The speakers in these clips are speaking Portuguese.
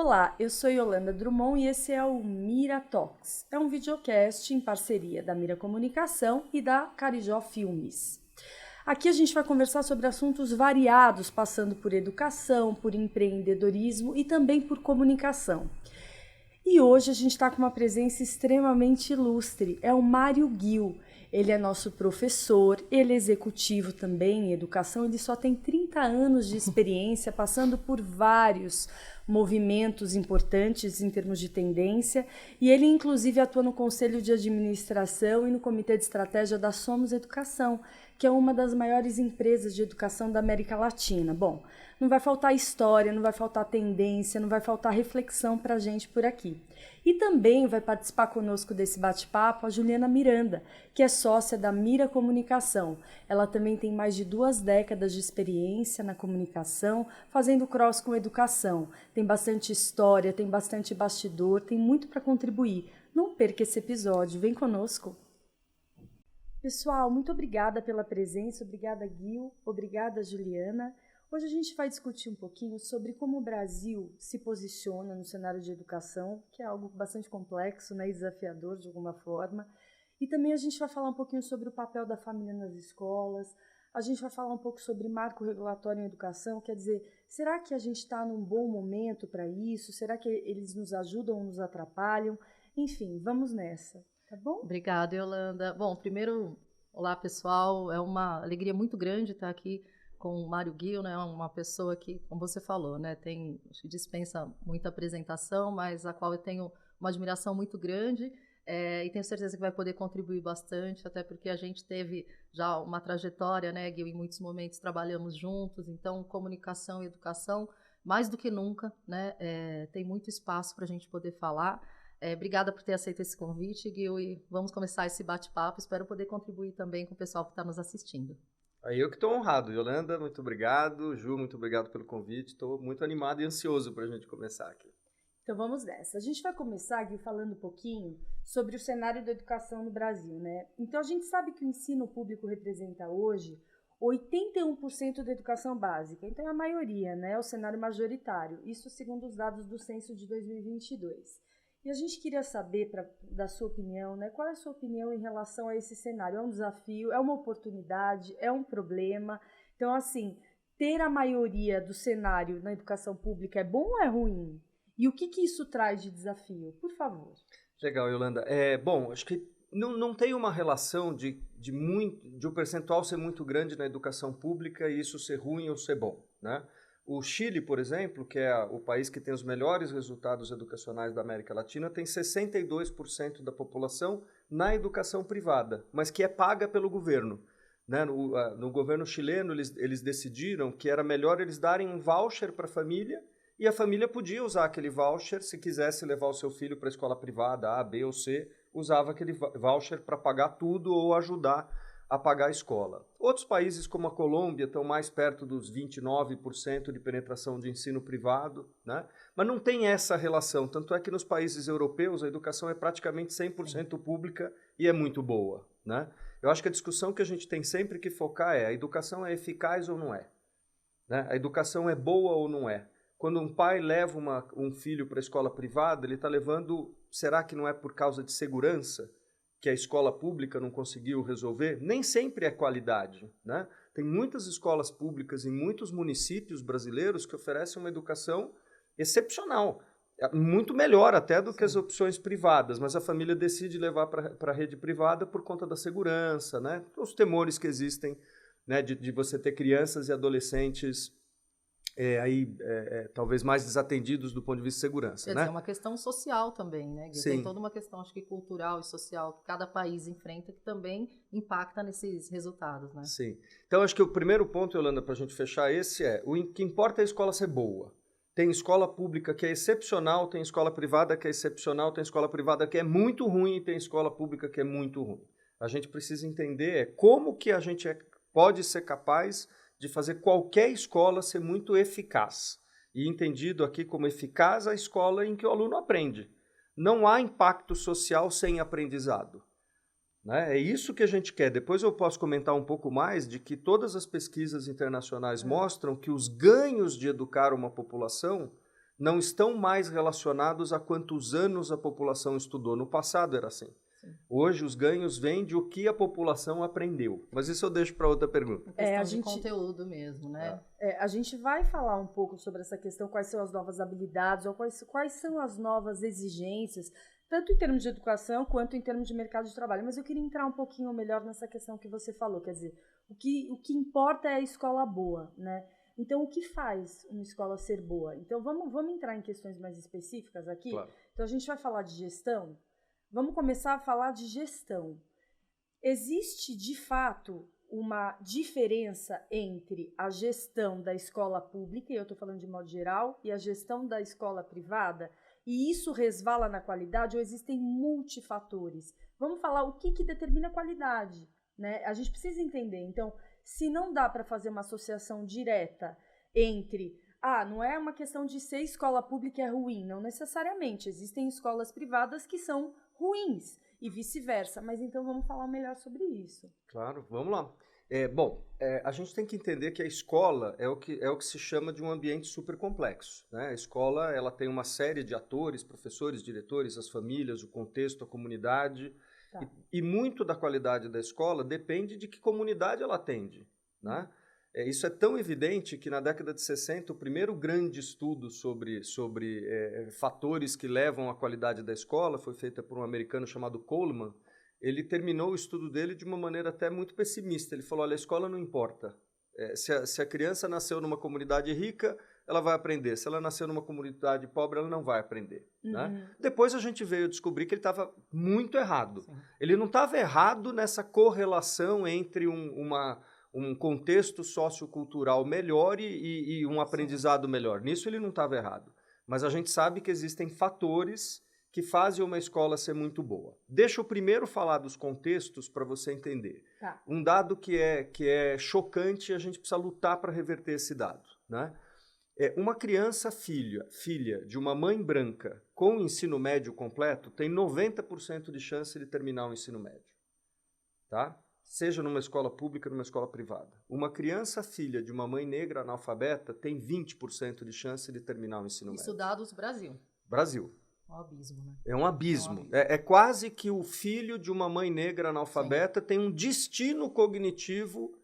Olá, eu sou Yolanda Drummond e esse é o Mira Talks. É um videocast em parceria da Mira Comunicação e da Carijó Filmes. Aqui a gente vai conversar sobre assuntos variados, passando por educação, por empreendedorismo e também por comunicação. E hoje a gente está com uma presença extremamente ilustre, é o Mário Ghil. Ele é nosso professor, ele é executivo também em educação, ele só tem 30 anos de experiência, passando por vários movimentos importantes em termos de tendência, e ele inclusive atua no Conselho de Administração e no Comitê de Estratégia da Somos Educação, que é uma das maiores empresas de educação da América Latina. Bom, não vai faltar história, não vai faltar tendência, não vai faltar reflexão para a gente por aqui. E também vai participar conosco desse bate-papo a Juliana Miranda, que é sócia da Mira Comunicação. Ela também tem mais de 2 décadas de experiência na comunicação, fazendo cross com educação. Tem bastante história, tem bastante bastidor, tem muito para contribuir. Não perca esse episódio, vem conosco. Pessoal, muito obrigada pela presença, obrigada Ghil, obrigada Juliana. Hoje a gente vai discutir um pouquinho sobre como o Brasil se posiciona no cenário de educação, que é algo bastante complexo, né, e desafiador de alguma forma. E também a gente vai falar um pouquinho sobre o papel da família nas escolas, a gente vai falar um pouco sobre marco regulatório em educação, quer dizer, será que a gente está num bom momento para isso? Será que eles nos ajudam ou nos atrapalham? Enfim, vamos nessa, tá bom? Obrigada, Yolanda. Bom, primeiro, olá pessoal, é uma alegria muito grande estar aqui com o Mário Ghil, né, uma pessoa que, como você falou, né, acho que dispensa muita apresentação, mas a qual eu tenho uma admiração muito grande e tenho certeza que vai poder contribuir bastante, até porque a gente teve já uma trajetória, né, Ghil, em muitos momentos trabalhamos juntos, então comunicação e educação, mais do que nunca, né, tem muito espaço para a gente poder falar. Obrigada por ter aceito esse convite, Ghil, e vamos começar esse bate-papo, espero poder contribuir também com o pessoal que está nos assistindo. Aí eu que estou honrado. Yolanda, muito obrigado. Ju, muito obrigado pelo convite. Estou muito animado e ansioso para a gente começar aqui. Então vamos nessa. A gente vai começar, Gui, falando um pouquinho sobre o cenário da educação no Brasil, né? Então a gente sabe que o ensino público representa hoje 81% da educação básica. Então é a maioria, né? É o cenário majoritário. Isso segundo os dados do censo de 2022. E a gente queria saber, da sua opinião, né? Qual é a sua opinião em relação a esse cenário? É um desafio? É uma oportunidade? É um problema? Então, assim, ter a maioria do cenário na educação pública é bom ou é ruim? E o que isso traz de desafio? Por favor. Legal, Yolanda. Bom, acho que não tem uma relação de um percentual ser muito grande na educação pública e isso ser ruim ou ser bom, né? O Chile, por exemplo, que é o país que tem os melhores resultados educacionais da América Latina, tem 62% da população na educação privada, mas que é paga pelo governo. Né? No governo chileno, eles decidiram que era melhor eles darem um voucher para a família e a família podia usar aquele voucher se quisesse levar o seu filho para a escola privada, A, B ou C, usava aquele voucher para pagar tudo ou ajudar a pagar a escola. Outros países, como a Colômbia, estão mais perto dos 29% de penetração de ensino privado, né? Mas não tem essa relação. Tanto é que nos países europeus a educação é praticamente 100% pública e é muito boa, né? Eu acho que a discussão que a gente tem sempre que focar é: a educação é eficaz ou não é? Né? A educação é boa ou não é? Quando um pai leva um filho para a escola privada, ele está levando... Será que não é por causa de segurança que a escola pública não conseguiu resolver? Nem sempre é qualidade, né? Tem muitas escolas públicas em muitos municípios brasileiros que oferecem uma educação excepcional, muito melhor até do que as opções privadas, mas a família decide levar para a rede privada por conta da segurança, né? Os temores que existem, né, de você ter crianças e adolescentes talvez mais desatendidos do ponto de vista de segurança. Quer né? dizer, é uma questão social também, né? Sim. Tem toda uma questão, acho que cultural e social que cada país enfrenta que também impacta nesses resultados, né? Sim. Então, acho que o primeiro ponto, Yolanda, para a gente fechar o que importa é a escola ser boa. Tem escola pública que é excepcional, tem escola privada que é excepcional, tem escola privada que é muito ruim e tem escola pública que é muito ruim. A gente precisa entender como que a gente pode ser capaz de fazer qualquer escola ser muito eficaz. E entendido aqui como eficaz a escola em que o aluno aprende. Não há impacto social sem aprendizado. Né? É isso que a gente quer. Depois eu posso comentar um pouco mais de que todas as pesquisas internacionais mostram que os ganhos de educar uma população não estão mais relacionados a quantos anos a população estudou. No passado era assim. Sim. Hoje os ganhos vêm de o que a população aprendeu. Mas isso eu deixo para outra pergunta. A questão de conteúdo mesmo, né? A gente vai falar um pouco sobre essa questão, quais são as novas habilidades, ou quais são as novas exigências, tanto em termos de educação quanto em termos de mercado de trabalho. Mas eu queria entrar um pouquinho melhor nessa questão que você falou, quer dizer, o que importa é a escola boa, né? Então, o que faz uma escola ser boa? Então, vamos entrar em questões mais específicas aqui? Claro. Então, a gente vai falar de gestão. Vamos começar a falar de gestão. Existe, de fato, uma diferença entre a gestão da escola pública, e eu estou falando de modo geral, e a gestão da escola privada? E isso resvala na qualidade ou existem multifatores? Vamos falar o que determina a qualidade, né? A gente precisa entender. Então, se não dá para fazer uma associação direta entre... não é uma questão de ser escola pública é ruim, não necessariamente. Existem escolas privadas que são ruins e vice-versa. Mas então vamos falar melhor sobre isso. Claro, vamos lá. A gente tem que entender que a escola é o que se chama de um ambiente super complexo, né? A escola ela tem uma série de atores, professores, diretores, as famílias, o contexto, a comunidade. Tá. E muito da qualidade da escola depende de que comunidade ela atende, né? Isso é tão evidente que na década de 60, o primeiro grande estudo sobre fatores que levam à qualidade da escola foi feito por um americano chamado Coleman. Ele terminou o estudo dele de uma maneira até muito pessimista. Ele falou, olha, a escola não importa. Se a criança nasceu numa comunidade rica, ela vai aprender. Se ela nasceu numa comunidade pobre, ela não vai aprender. Uhum. Né? Depois a gente veio descobrir que ele estava muito errado. Sim. Ele não estava errado nessa correlação entre um contexto sociocultural melhor e um aprendizado melhor. Nisso ele não estava errado. Mas a gente sabe que existem fatores que fazem uma escola ser muito boa. Deixa eu primeiro falar dos contextos para você entender. Tá. Um dado que é chocante e a gente precisa lutar para reverter esse dado, né? Uma criança filha de uma mãe branca com ensino médio completo tem 90% de chance de terminar o ensino médio. Tá? Seja numa escola pública ou numa escola privada. Uma criança filha de uma mãe negra analfabeta tem 20% de chance de terminar o ensino médio. Isso dados Brasil. Brasil. Um abismo, né? É um abismo. É um abismo. É quase que o filho de uma mãe negra analfabeta tem um destino cognitivo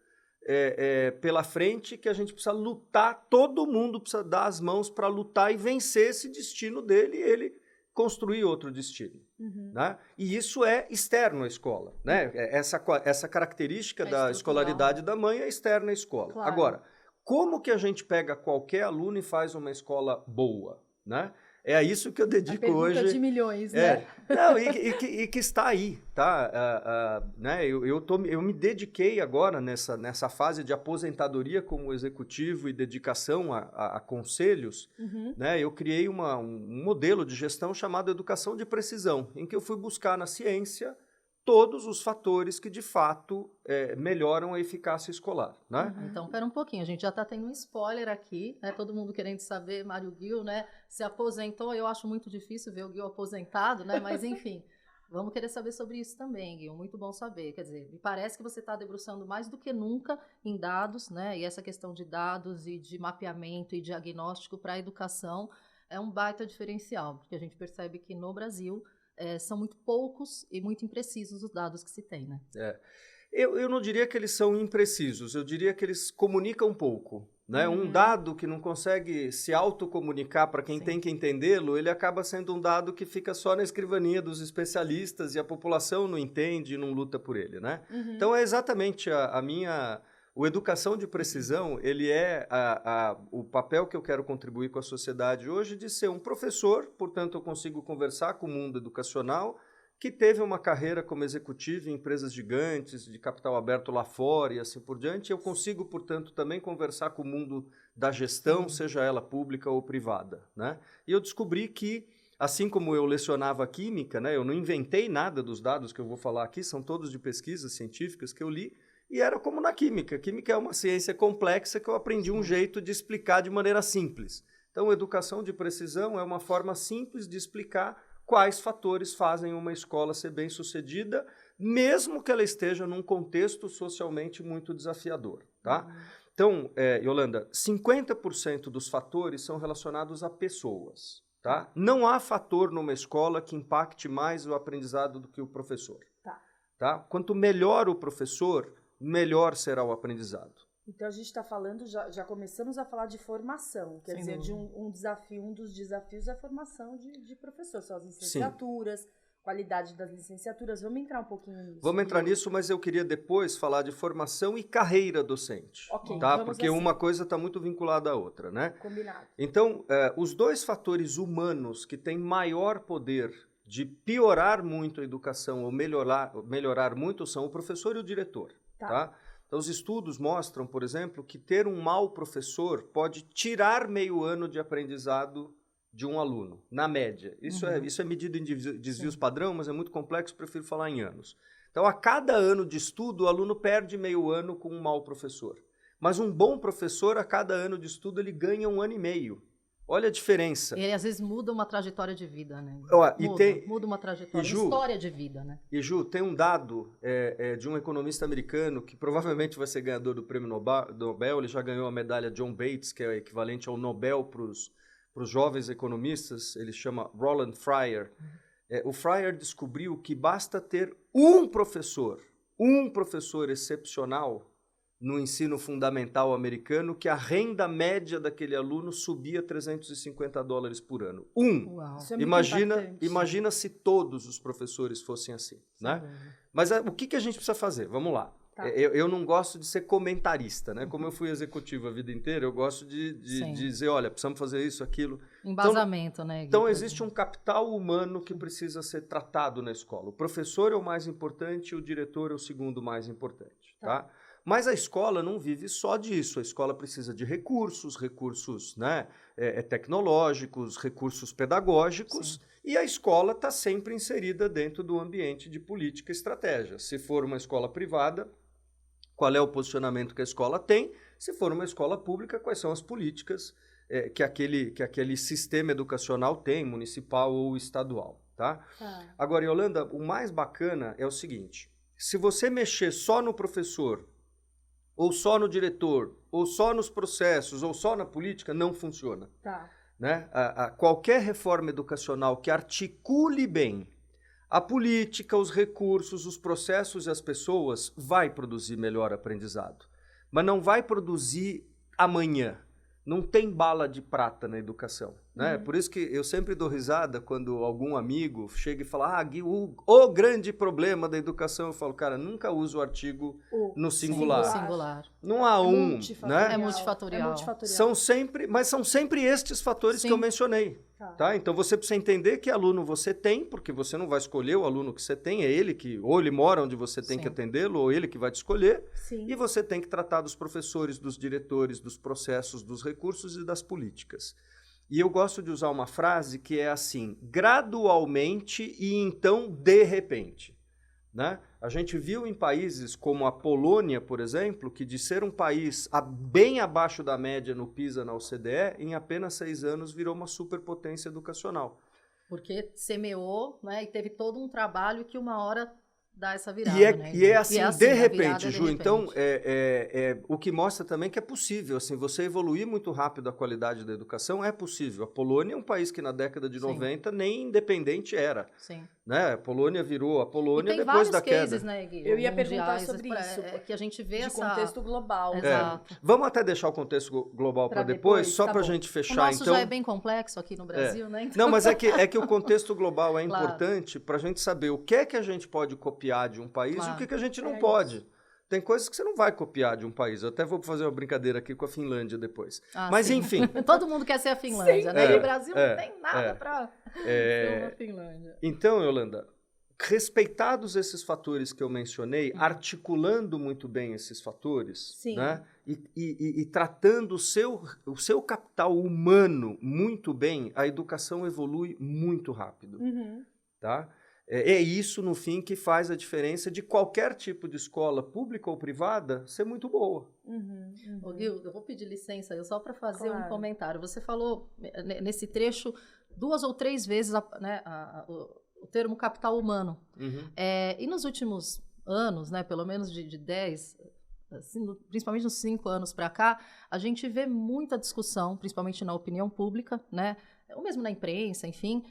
pela frente que a gente precisa lutar, todo mundo precisa dar as mãos para lutar e vencer esse destino dele e ele construir outro destino. Uhum. Né? E isso é externo à escola. Né? Essa característica da escolaridade da mãe é externa à escola. Claro. Agora, como que a gente pega qualquer aluno e faz uma escola boa? Né? É a isso que eu dedico hoje. De milhões, né? Não, e que está aí, tá? Né? Eu me dediquei agora nessa fase de aposentadoria como executivo e dedicação a conselhos. Uhum. Né? Eu criei um modelo de gestão chamado educação de precisão, em que eu fui buscar na ciência todos os fatores que, de fato, melhoram a eficácia escolar. Né? Uhum. Então, pera um pouquinho, a gente já está tendo um spoiler aqui, né? Todo mundo querendo saber, Mário Ghio, né? Se aposentou, eu acho muito difícil ver o Ghio aposentado, né? Mas, enfim, vamos querer saber sobre isso também, Ghio, muito bom saber. Quer dizer, me parece que você está debruçando mais do que nunca em dados, né? E essa questão de dados e de mapeamento e diagnóstico para a educação é um baita diferencial, porque a gente percebe que no Brasil são muito poucos e muito imprecisos os dados que se tem, né? Eu não diria que eles são imprecisos, eu diria que eles comunicam pouco. Né? Uhum. Um dado que não consegue se autocomunicar para quem tem que entendê-lo, ele acaba sendo um dado que fica só na escrivaninha dos especialistas e a população não entende e não luta por ele. Né? Uhum. Então é exatamente o educação de precisão, ele é o papel que eu quero contribuir com a sociedade hoje de ser um professor, portanto eu consigo conversar com o mundo educacional, que teve uma carreira como executivo em empresas gigantes, de capital aberto lá fora e assim por diante. Eu consigo, portanto, também conversar com o mundo da gestão, seja ela pública ou privada. Né? E eu descobri que, assim como eu lecionava química, né, eu não inventei nada dos dados que eu vou falar aqui, são todos de pesquisas científicas que eu li, e era como na química. Química é uma ciência complexa que eu aprendi um jeito de explicar de maneira simples. Então, educação de precisão é uma forma simples de explicar quais fatores fazem uma escola ser bem-sucedida, mesmo que ela esteja num contexto socialmente muito desafiador. Tá? Então, Yolanda, 50% dos fatores são relacionados a pessoas. Tá? Não há fator numa escola que impacte mais o aprendizado do que o professor. Tá? Quanto melhor o professor, melhor será o aprendizado. Então a gente está falando, já começamos a falar de formação, quer dizer, de um desafio, um dos desafios é a formação de professor, são as licenciaturas, qualidade das licenciaturas, vamos entrar um pouquinho nisso. Vamos entrar nisso, mas eu queria depois falar de formação e carreira docente. Ok, tá? vamos Porque assim. uma coisa está muito vinculada à outra, né? Combinado. Então, os dois fatores humanos que têm maior poder de piorar muito a educação ou melhorar muito são o professor e o diretor. Tá? Então, os estudos mostram, por exemplo, que ter um mau professor pode tirar meio ano de aprendizado de um aluno, na média. Isso é medido em desvios padrão, mas é muito complexo, prefiro falar em anos. Então, a cada ano de estudo, o aluno perde meio ano com um mau professor. Mas um bom professor, a cada ano de estudo, ele ganha 1 ano e meio. Olha a diferença. Ele, às vezes, muda uma trajetória de vida, né? Muda uma trajetória, Ju, uma história de vida, né? E, Ju, tem um dado de um economista americano que provavelmente vai ser ganhador do prêmio Nobel. Ele já ganhou a medalha John Bates, que é equivalente ao Nobel para os jovens economistas. Ele chama Roland Fryer. O Fryer descobriu que basta ter um professor excepcional no ensino fundamental americano, que a renda média daquele aluno subia $350 por ano. Uau. Isso é muito Imagina se todos os professores fossem assim, né? Mas o que a gente precisa fazer? Vamos lá. Tá. Eu não gosto de ser comentarista, né? Como eu fui executivo a vida inteira, eu gosto de dizer, olha, precisamos fazer isso, aquilo. Embasamento, né? Então, existe um capital humano que precisa ser tratado na escola. O professor é o mais importante, o diretor é o segundo mais importante, tá? Mas a escola não vive só disso. A escola precisa de recursos, né, tecnológicos, recursos pedagógicos, e a escola está sempre inserida dentro do ambiente de política e estratégia. Se for uma escola privada, qual é o posicionamento que a escola tem? Se for uma escola pública, quais são as políticas que aquele sistema educacional tem, municipal ou estadual, tá? Agora, Yolanda, o mais bacana é o seguinte: se você mexer só no professor, ou só no diretor, ou só nos processos, ou só na política, não funciona. Né? Qualquer reforma educacional que articule bem a política, os recursos, os processos e as pessoas vai produzir melhor aprendizado. Mas não vai produzir amanhã. Não tem bala de prata na educação. Né? Por isso que eu sempre dou risada quando algum amigo chega e fala, Gui, o grande problema da educação. Eu falo, cara, nunca usa o artigo no singular. Não há né? É multifatorial. São sempre estes fatores que eu mencionei. Tá? Então você precisa entender que aluno você tem, porque você não vai escolher o aluno que você tem, é ele que, ou ele mora onde você tem que atendê-lo, ou ele que vai te escolher. E você tem que tratar dos professores, dos diretores, dos processos, dos recursos e das políticas. E eu gosto de usar uma frase que é assim, gradualmente e então de repente. Né? A gente viu em países como a Polônia, por exemplo, que de ser um país bem abaixo da média no PISA, na OCDE, em apenas 6 anos virou uma superpotência educacional. Porque semeou, né, e teve todo um trabalho que uma hora dá essa virada. E é assim, de repente, Ju. Então, o que mostra também que é possível. Assim, você evoluir muito rápido a qualidade da educação é possível. A Polônia é um país que na década de 90 nem independente era. Né? A Polônia virou a Polônia depois da queda. Cases, né, Gui? Eu ia perguntar sobre isso. Que a gente vê de contexto global. Exato. Vamos até deixar o contexto global para depois, só para a gente fechar. O nosso já é bem complexo aqui no Brasil, né? Então... Não, mas é que o contexto global é importante para a gente saber o que é que a gente pode copiar de um país e o que a gente não pode. Isso. Tem coisas que você não vai copiar de um país. Eu até vou fazer uma brincadeira aqui com a Finlândia depois. Mas, enfim. Todo mundo quer ser a Finlândia, né? E o Brasil não tem nada para ser uma Finlândia. Então, Yolanda, respeitados esses fatores que eu mencionei, articulando muito bem esses fatores, né? E tratando o seu capital humano muito bem, a educação evolui muito rápido. Tá? É isso, no fim, que faz a diferença de qualquer tipo de escola, pública ou privada, ser muito boa. Ô, Gil, eu vou pedir licença só para fazer um comentário. Você falou nesse trecho 2 ou 3 vezes o termo capital humano. E nos últimos anos, né, pelo menos de 10 assim, principalmente nos 5 anos para cá, a gente vê muita discussão, principalmente na opinião pública, né? Ou mesmo na imprensa, enfim,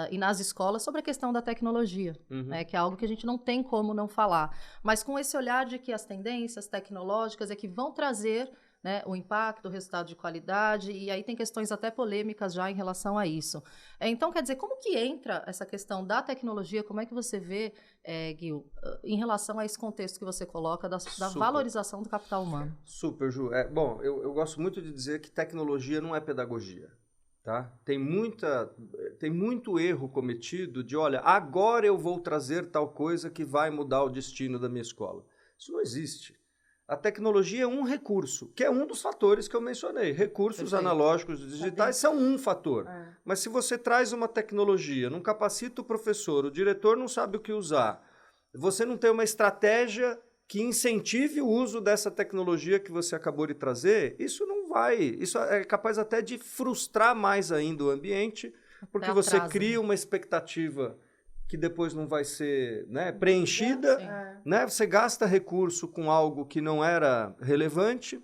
e nas escolas, sobre a questão da tecnologia, né? Que é algo que a gente não tem como não falar. Mas com esse olhar de que as tendências tecnológicas é que vão trazer, né, o impacto, o resultado de qualidade, e aí tem questões até polêmicas já em relação a isso. Então, quer dizer, como que entra essa questão da tecnologia, como é que você vê, Gil, em relação a esse contexto que você coloca da valorização do capital humano? Super, Ju. Bom, eu gosto muito de dizer que tecnologia não é pedagogia. Tá? Tem muito erro cometido de, olha, agora eu vou trazer tal coisa que vai mudar o destino da minha escola. Isso não existe. A tecnologia é um recurso, que é um dos fatores que eu mencionei. Recursos analógicos e digitais são um fator. Mas se você traz uma tecnologia, não capacita o professor, o diretor não sabe o que usar, você não tem uma estratégia que incentive o uso dessa tecnologia que você acabou de trazer, isso não vai. Isso é capaz até de frustrar mais ainda o ambiente, porque você cria uma expectativa que depois não vai ser, né, preenchida, né? Você gasta recurso com algo que não era relevante.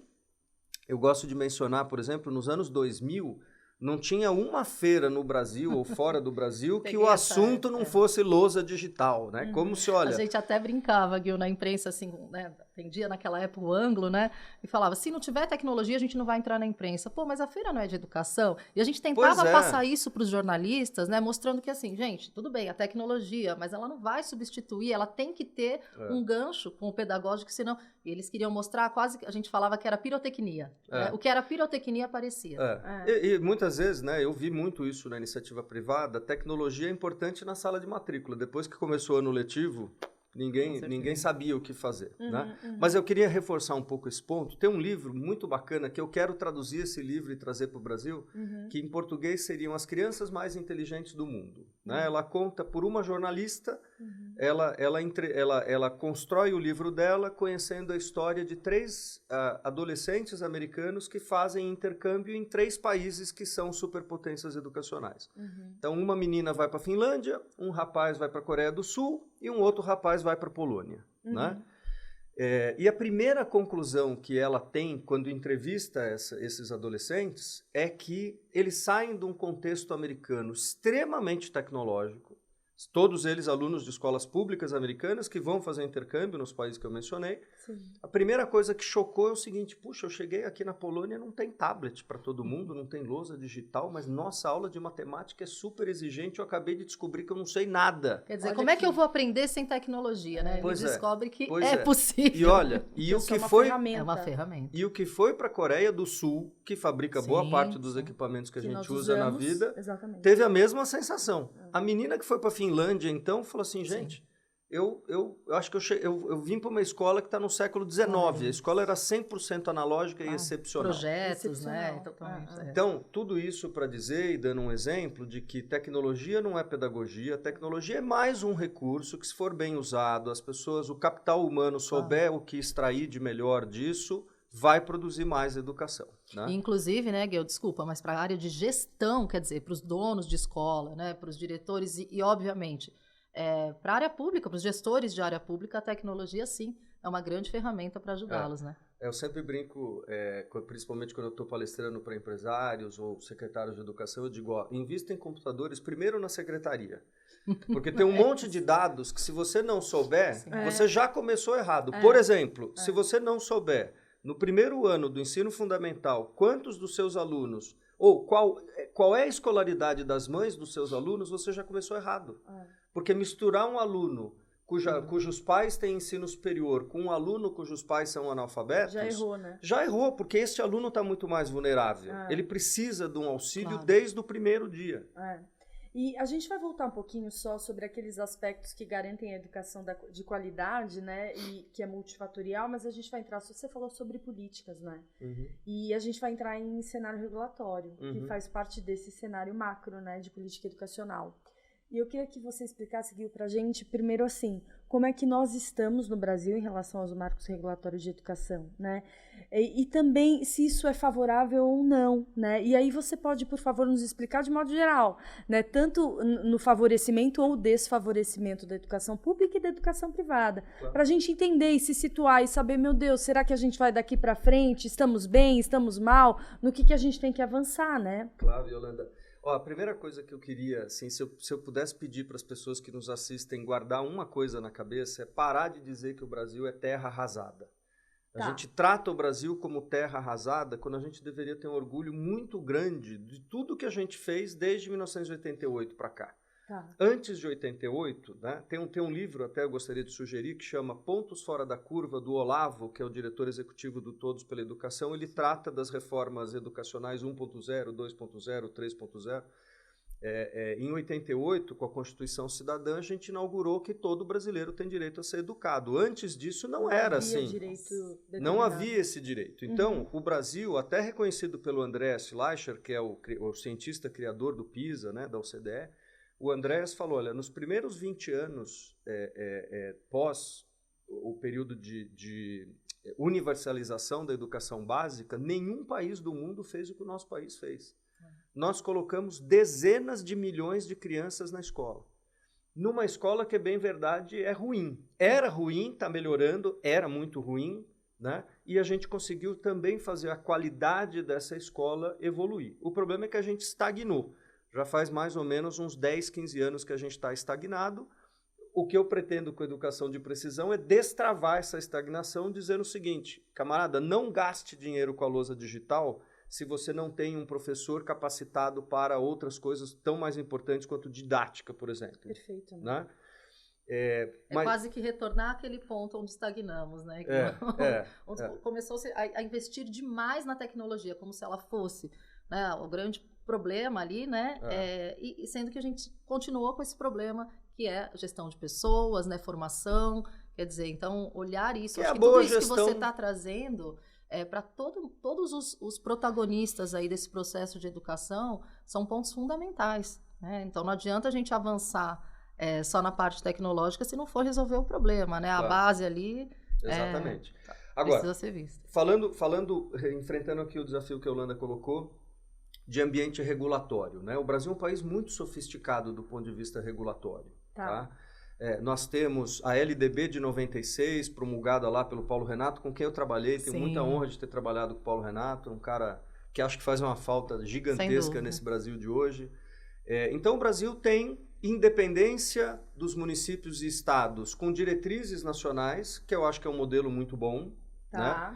Eu gosto de mencionar, por exemplo, nos anos 2000, não tinha uma feira no Brasil ou fora do Brasil que o assunto não fosse lousa digital, né? Como se, olha... A gente até brincava, Gil, na imprensa, assim, né? Atendia naquela época o ângulo, né? E falava, se não tiver tecnologia, a gente não vai entrar na imprensa. Pô, mas a feira não é de educação? E a gente tentava passar isso para os jornalistas, né? Mostrando que, assim, gente, tudo bem, a tecnologia, mas ela não vai substituir, ela tem que ter um gancho com o pedagógico, senão... E eles queriam mostrar quase, a gente falava que era pirotecnia. Né? O que era pirotecnia aparecia. E muitas vezes, né, eu vi muito isso na iniciativa privada, tecnologia é importante na sala de matrícula. Depois que começou o ano letivo, ninguém sabia o que fazer. Né? Mas eu queria reforçar um pouco esse ponto. Tem um livro muito bacana que eu quero traduzir esse livro e trazer para o Brasil, que em português seriam As Crianças Mais Inteligentes do Mundo. Né? Ela conta por uma jornalista, ela constrói o livro dela conhecendo a história de 3 adolescentes americanos que fazem intercâmbio em 3 países que são superpotências educacionais. Então, uma menina vai para a Finlândia, um rapaz vai para a Coreia do Sul e um outro rapaz vai para a Polônia. Né? E a primeira conclusão que ela tem quando entrevista esses adolescentes é que eles saem de um contexto americano extremamente tecnológico, todos eles alunos de escolas públicas americanas que vão fazer intercâmbio nos países que eu mencionei. A primeira coisa que chocou é o seguinte, puxa, eu cheguei aqui na Polônia, não tem tablet para todo mundo, não tem lousa digital, mas nossa aula de matemática é super exigente, eu acabei de descobrir que eu não sei nada. Quer dizer, como é que eu vou aprender sem tecnologia, né? Ele descobre que é possível. E olha, o que foi... É uma ferramenta. E o que foi para a Coreia do Sul, que fabrica boa parte dos equipamentos que a gente usa na vida, teve a mesma sensação. A menina que foi para a Finlândia, então, falou assim, gente... Eu acho que eu vim para uma escola que está no século XIX. A escola era 100% analógica e excepcional. Projetos, né? Totalmente. Então, tudo isso para dizer e dando um exemplo de que tecnologia não é pedagogia, tecnologia é mais um recurso que, se for bem usado, as pessoas, o capital humano souber o que extrair de melhor disso, vai produzir mais educação. Né? Inclusive, né, Gil, desculpa, mas para a área de gestão, quer dizer, para os donos de escola, né, para os diretores e obviamente... para a área pública, para os gestores de área pública, a tecnologia, sim, é uma grande ferramenta para ajudá-los, né? Eu sempre brinco, principalmente quando eu estou palestrando para empresários ou secretários de educação, eu digo, invista em computadores primeiro na secretaria. Porque tem um monte de dados que, se você não souber, você já começou errado. Por exemplo, se você não souber, no primeiro ano do ensino fundamental, quantos dos seus alunos, ou qual é a escolaridade das mães dos seus alunos, você já começou errado. Porque misturar um aluno cujos pais têm ensino superior com um aluno cujos pais são analfabetos... Já errou, né? Já errou, porque este aluno está muito mais vulnerável. Ele precisa de um auxílio desde o primeiro dia. E a gente vai voltar um pouquinho só sobre aqueles aspectos que garantem a educação de qualidade, né? E que é multifatorial, mas a gente vai entrar... Você falou sobre políticas, né? E a gente vai entrar em cenário regulatório, que faz parte desse cenário macro, né? De política educacional. E eu queria que você explicasse, Gui, para a gente, primeiro assim, como é que nós estamos no Brasil em relação aos marcos regulatórios de educação, né? E também se isso é favorável ou não, né? E aí você pode, por favor, nos explicar de modo geral, né? Tanto no favorecimento ou desfavorecimento da educação pública e da educação privada, Claro. para a gente entender e se situar e saber, meu Deus, será que a gente vai daqui para frente? Estamos bem? Estamos mal? No que a gente tem que avançar, né? Claro, Yolanda. Ó, a primeira coisa que eu queria, assim, se eu pudesse pedir para as pessoas que nos assistem guardar uma coisa na cabeça, é parar de dizer que o Brasil é terra arrasada. A gente trata o Brasil como terra arrasada quando a gente deveria ter um orgulho muito grande de tudo que a gente fez desde 1988 para cá. Tá. Antes de 88, né, tem um livro, até eu gostaria de sugerir, que chama Pontos Fora da Curva, do Olavo, que é o diretor executivo do Todos pela Educação. Ele trata das reformas educacionais 1.0, 2.0, 3.0. Em 88, com a Constituição Cidadã, a gente inaugurou que todo brasileiro tem direito a ser educado. Antes disso, não era assim. Não havia esse direito. Então, o Brasil, até reconhecido pelo Andreas Schleicher, que é o cientista criador do PISA, né, da OCDE, o Andreas falou, olha, nos primeiros 20 anos pós o período de universalização da educação básica, nenhum país do mundo fez o que o nosso país fez. Nós colocamos dezenas de milhões de crianças na escola. Numa escola que, é bem verdade, é ruim. Era ruim, está melhorando, era muito ruim, né? E a gente conseguiu também fazer a qualidade dessa escola evoluir. O problema é que a gente estagnou. Já faz mais ou menos uns 10, 15 anos que a gente está estagnado. O que eu pretendo com a educação de precisão é destravar essa estagnação dizendo o seguinte, camarada, não gaste dinheiro com a lousa digital se você não tem um professor capacitado para outras coisas tão mais importantes quanto didática, por exemplo. Perfeito. Né? Mas quase que retornar àquele ponto onde estagnamos, né? Onde começou-se a investir demais na tecnologia, como se ela fosse, né, o grande problema ali, né? E sendo que a gente continuou com esse problema que é a gestão de pessoas, né? Formação, quer dizer, então olhar isso, acho que tudo isso que você está trazendo para todos os protagonistas aí desse processo de educação são pontos fundamentais, né? Então não adianta a gente avançar só na parte tecnológica se não for resolver o problema, né? Claro. A base ali exatamente. Agora, precisa ser vista. Enfrentando aqui o desafio que a Yolanda colocou, de ambiente regulatório, né? O Brasil é um país muito sofisticado do ponto de vista regulatório. Tá? Nós temos a LDB de 96, promulgada lá pelo Paulo Renato, com quem eu trabalhei. Tenho muita honra de ter trabalhado com o Paulo Renato, um cara que acho que faz uma falta gigantesca nesse Brasil de hoje. Então, o Brasil tem independência dos municípios e estados com diretrizes nacionais, que eu acho que é um modelo muito bom. Né?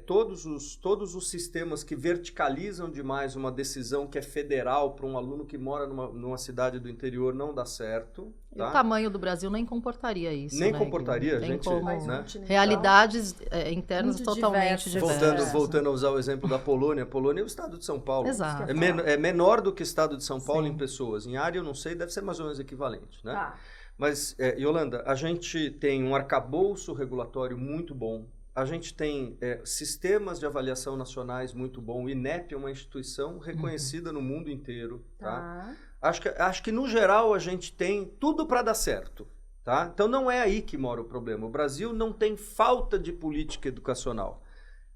Todos os sistemas que verticalizam demais uma decisão que é federal para um aluno que mora numa cidade do interior não dá certo. Tá? O tamanho do Brasil nem comportaria isso. Nem né, comportaria, tem gente. Como, né? Realidades internas totalmente diversas. Voltando a usar o exemplo da Polônia. A Polônia é o estado de São Paulo. Exato. É menor do que o estado de São Paulo em pessoas. Em área, eu não sei, deve ser mais ou menos equivalente. Né? Tá. Mas, Yolanda, a gente tem um arcabouço regulatório muito bom. A gente tem sistemas de avaliação nacionais muito bom. O INEP é uma instituição reconhecida no mundo inteiro. Tá? Acho que, no geral, a gente tem tudo para dar certo. Tá? Então, não é aí que mora o problema. O Brasil não tem falta de política educacional.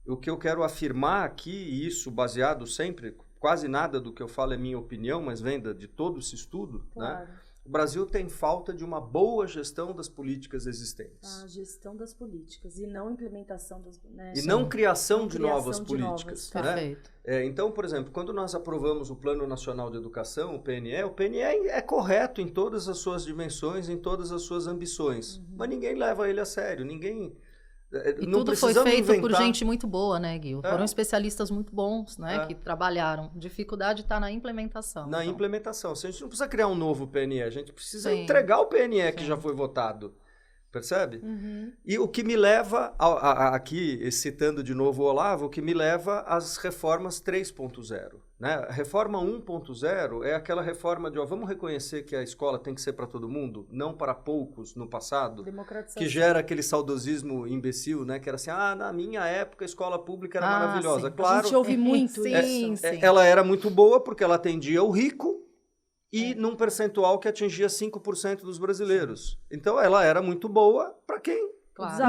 O que eu quero afirmar aqui, e isso baseado sempre, quase nada do que eu falo é minha opinião, mas vem de todo esse estudo, claro. Né? O Brasil tem falta de uma boa gestão das políticas existentes. A gestão das políticas e não implementação das... Né? E não criação de novas políticas. Né? Perfeito. Então, por exemplo, quando nós aprovamos o Plano Nacional de Educação, o PNE é correto em todas as suas dimensões, em todas as suas ambições. Mas ninguém leva ele a sério, ninguém... E não tudo foi feito por gente muito boa, né, Gui? Foram especialistas muito bons, né, que trabalharam. Dificuldade está na implementação. Implementação. A gente não precisa criar um novo PNE, a gente precisa entregar o PNE que já foi votado. Percebe? E o que me leva, aqui citando de novo o Olavo, o que me leva às reformas 3.0. Né? A reforma 1.0 é aquela reforma de vamos reconhecer que a escola tem que ser para todo mundo, não para poucos no passado, que gera aquele saudosismo imbecil, né? Que era assim, na minha época a escola pública era maravilhosa. Sim. Claro, a gente ouve muito isso. Ela era muito boa porque ela atendia o rico, e num percentual que atingia 5% dos brasileiros. Então, ela era muito boa para quem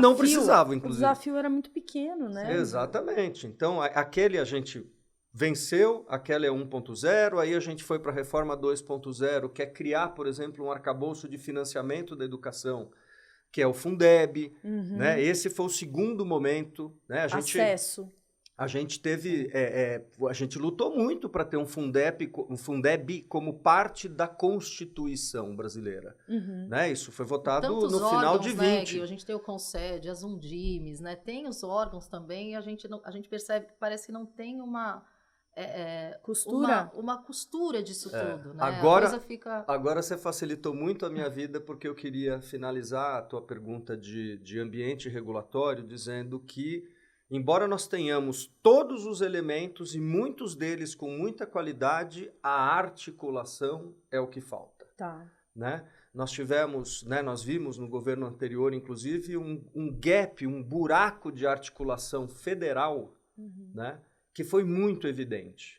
não precisava, inclusive. O desafio era muito pequeno, né? Exatamente. Então, aquele a gente venceu, aquela é 1.0, aí a gente foi para a reforma 2.0, que é criar, por exemplo, um arcabouço de financiamento da educação, que é o Fundeb, né? Esse foi o segundo momento, né? Acesso. A gente teve, a gente lutou muito para ter um Fundeb como parte da Constituição brasileira, né? Isso foi votado Tantos no final de 20. Né, Gui? A gente tem o Concede, as Undimes, né? Tem os órgãos também, e a gente percebe que parece que não tem uma costura? Uma costura disso tudo, né? Agora você facilitou muito a minha vida, porque eu queria finalizar a tua pergunta de ambiente regulatório dizendo que, embora nós tenhamos todos os elementos e muitos deles com muita qualidade, a articulação é o que falta. Tá. Né? Nós tivemos, né, nós vimos no governo anterior, inclusive, um gap, um buraco de articulação federal, né, que foi muito evidente.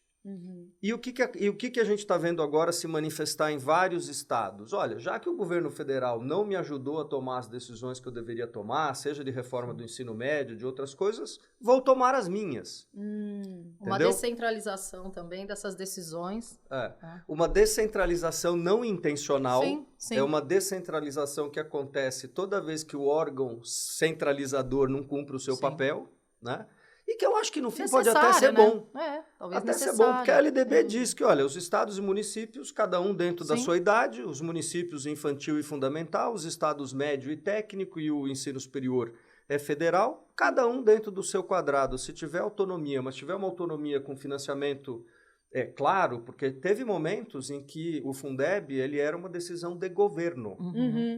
E o que a gente está vendo agora se manifestar em vários estados? Olha, já que o governo federal não me ajudou a tomar as decisões que eu deveria tomar, seja de reforma do ensino médio, de outras coisas, vou tomar as minhas. Uma descentralização também dessas decisões. Uma descentralização não intencional. Sim. É uma descentralização que acontece toda vez que o órgão centralizador não cumpre o seu papel, né? E que eu acho que no fim pode até ser bom. Talvez até ser bom, porque a LDB diz que, olha, os estados e municípios, cada um dentro da sua idade, os municípios infantil e fundamental, os estados médio e técnico e o ensino superior é federal, cada um dentro do seu quadrado. Se tiver autonomia, mas tiver uma autonomia com financiamento claro, porque teve momentos em que o Fundeb ele era uma decisão de governo.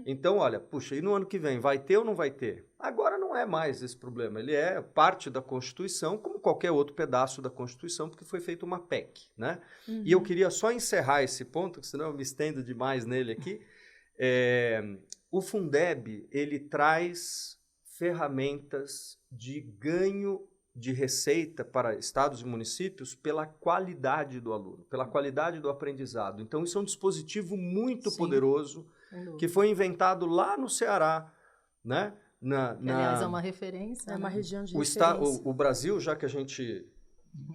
Então, olha, puxa, e no ano que vem, vai ter ou não vai ter? Agora não é mais esse problema, ele é parte da Constituição, como qualquer outro pedaço da Constituição, porque foi feita uma PEC, né? E eu queria só encerrar esse ponto, que senão eu me estendo demais nele aqui. O Fundeb, ele traz ferramentas de ganho de receita para estados e municípios pela qualidade do aluno, pela qualidade do aprendizado. Então, isso é um dispositivo muito poderoso que foi inventado lá no Ceará, né? Aliás, é uma referência. É uma região de referência. O Brasil, já que a gente...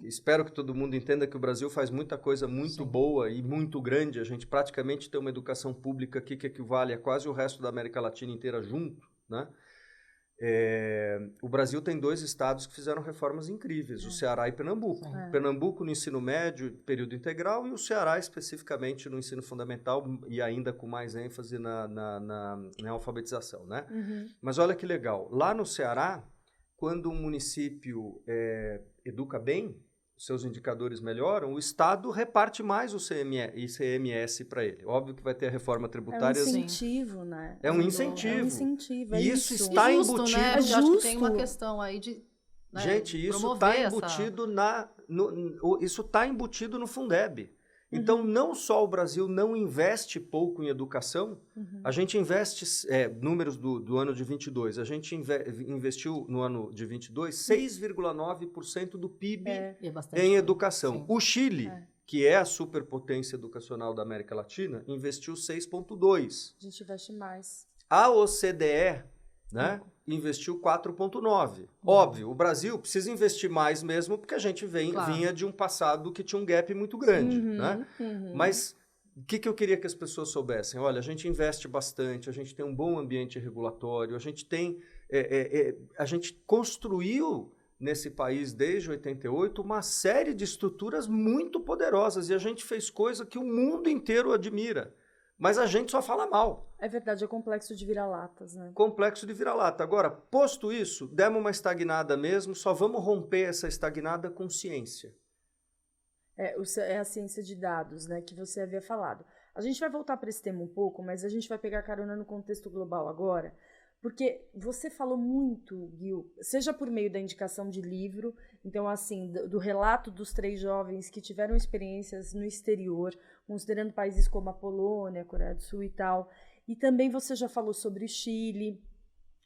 Espero que todo mundo entenda que o Brasil faz muita coisa muito boa e muito grande. A gente praticamente tem uma educação pública aqui que equivale a quase o resto da América Latina inteira junto, né? O Brasil tem 2 estados que fizeram reformas incríveis, o Ceará e Pernambuco. Pernambuco no ensino médio, período integral, e o Ceará especificamente no ensino fundamental e ainda com mais ênfase na alfabetização, né? Mas olha que legal, lá no Ceará, quando um município educa bem, seus indicadores melhoram, o Estado reparte mais o ICMS para ele. Óbvio que vai ter a reforma tributária. É um incentivo, né? É um incentivo. É um incentivo, e isso está embutido... Né? É justo. Acho que tem uma questão aí de... Né, gente, isso está embutido isso está embutido no Fundeb. Então, não só o Brasil não investe pouco em educação, a gente investe, números do ano de 22, a gente investiu no ano de 22 6,9% do PIB em educação. Sim. O Chile, que é a superpotência educacional da América Latina, investiu 6,2%. A gente investe mais. A OCDE, né, investiu 4,9%. Óbvio, o Brasil precisa investir mais mesmo, porque a gente vinha de um passado que tinha um gap muito grande. Né? Mas o que eu queria que as pessoas soubessem? Olha, a gente investe bastante, a gente tem um bom ambiente regulatório, a gente tem... a gente construiu nesse país, desde 88, uma série de estruturas muito poderosas, e a gente fez coisa que o mundo inteiro admira. Mas a gente só fala mal. É verdade, é complexo de vira-latas, né? Complexo de vira-lata. Agora, posto isso, demos uma estagnada mesmo, só vamos romper essa estagnada com ciência. É a ciência de dados, né, que você havia falado. A gente vai voltar para esse tema um pouco, mas a gente vai pegar carona no contexto global agora, porque você falou muito, Gil, seja por meio da indicação de livro, então, assim, do relato dos 3 jovens que tiveram experiências no exterior, considerando países como a Polônia, a Coreia do Sul e tal, e também você já falou sobre o Chile,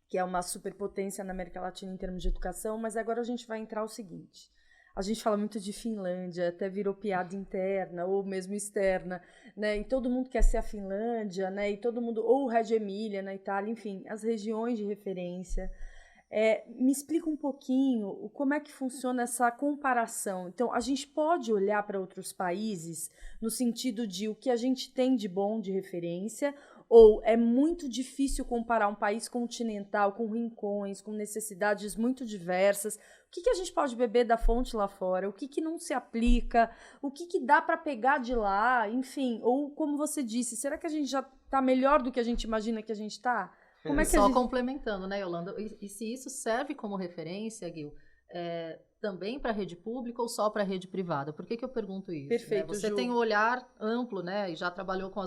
que é uma superpotência na América Latina em termos de educação, mas agora a gente vai entrar o seguinte: A gente fala muito de Finlândia, até virou piada interna ou mesmo externa, né? E todo mundo quer ser a Finlândia, né? E todo mundo, ou o Reggio Emilia na Itália, enfim, as regiões de referência. Me explica um pouquinho como é que funciona essa comparação. Então, a gente pode olhar para outros países no sentido de o que a gente tem de bom de referência, ou é muito difícil comparar um país continental com rincões, com necessidades muito diversas? O que a gente pode beber da fonte lá fora? O que não se aplica? O que dá para pegar de lá? Enfim, ou como você disse, será que a gente já está melhor do que a gente imagina que a gente está? Como é que só complementando, né, Yolanda? E se isso serve como referência, Gil, também para a rede pública ou só para a rede privada? Por que eu pergunto isso? Perfeito, né? Você Ju. tem um olhar amplo, né, e já trabalhou com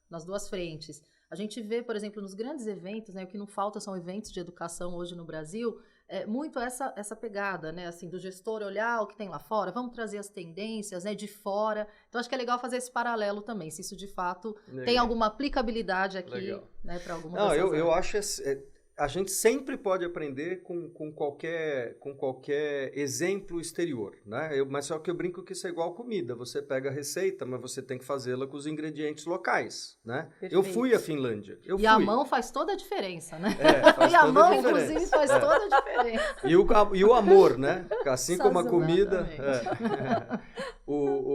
nas duas frentes. A gente vê, por exemplo, nos grandes eventos, né, o que não falta são eventos de educação hoje no Brasil, muito essa pegada, né, assim, do gestor olhar o que tem lá fora, vamos trazer as tendências, né, de fora. Então, acho que é legal fazer esse paralelo também, se isso de fato tem alguma aplicabilidade aqui, né, para alguma dessas áreas. Eu acho a gente sempre pode aprender com qualquer exemplo exterior, né? Mas só que eu brinco que isso é igual comida. Você pega a receita, mas você tem que fazê-la com os ingredientes locais, né? Perfeito. Eu fui à Finlândia. A mão faz toda a diferença, né? Faz e a mão, diferença. inclusive, faz toda a diferença. E o amor, né? Assim como a comida. Exatamente.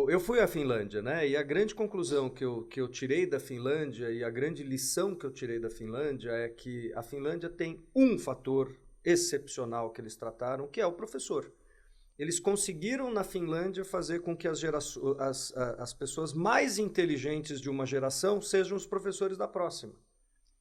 Eu fui à Finlândia, né? E a grande conclusão que eu tirei da Finlândia e a grande lição que eu tirei da Finlândia é que a Finlândia tem um fator excepcional que eles trataram, que é o professor. Eles conseguiram na Finlândia fazer com que as pessoas mais inteligentes de uma geração sejam os professores da próxima.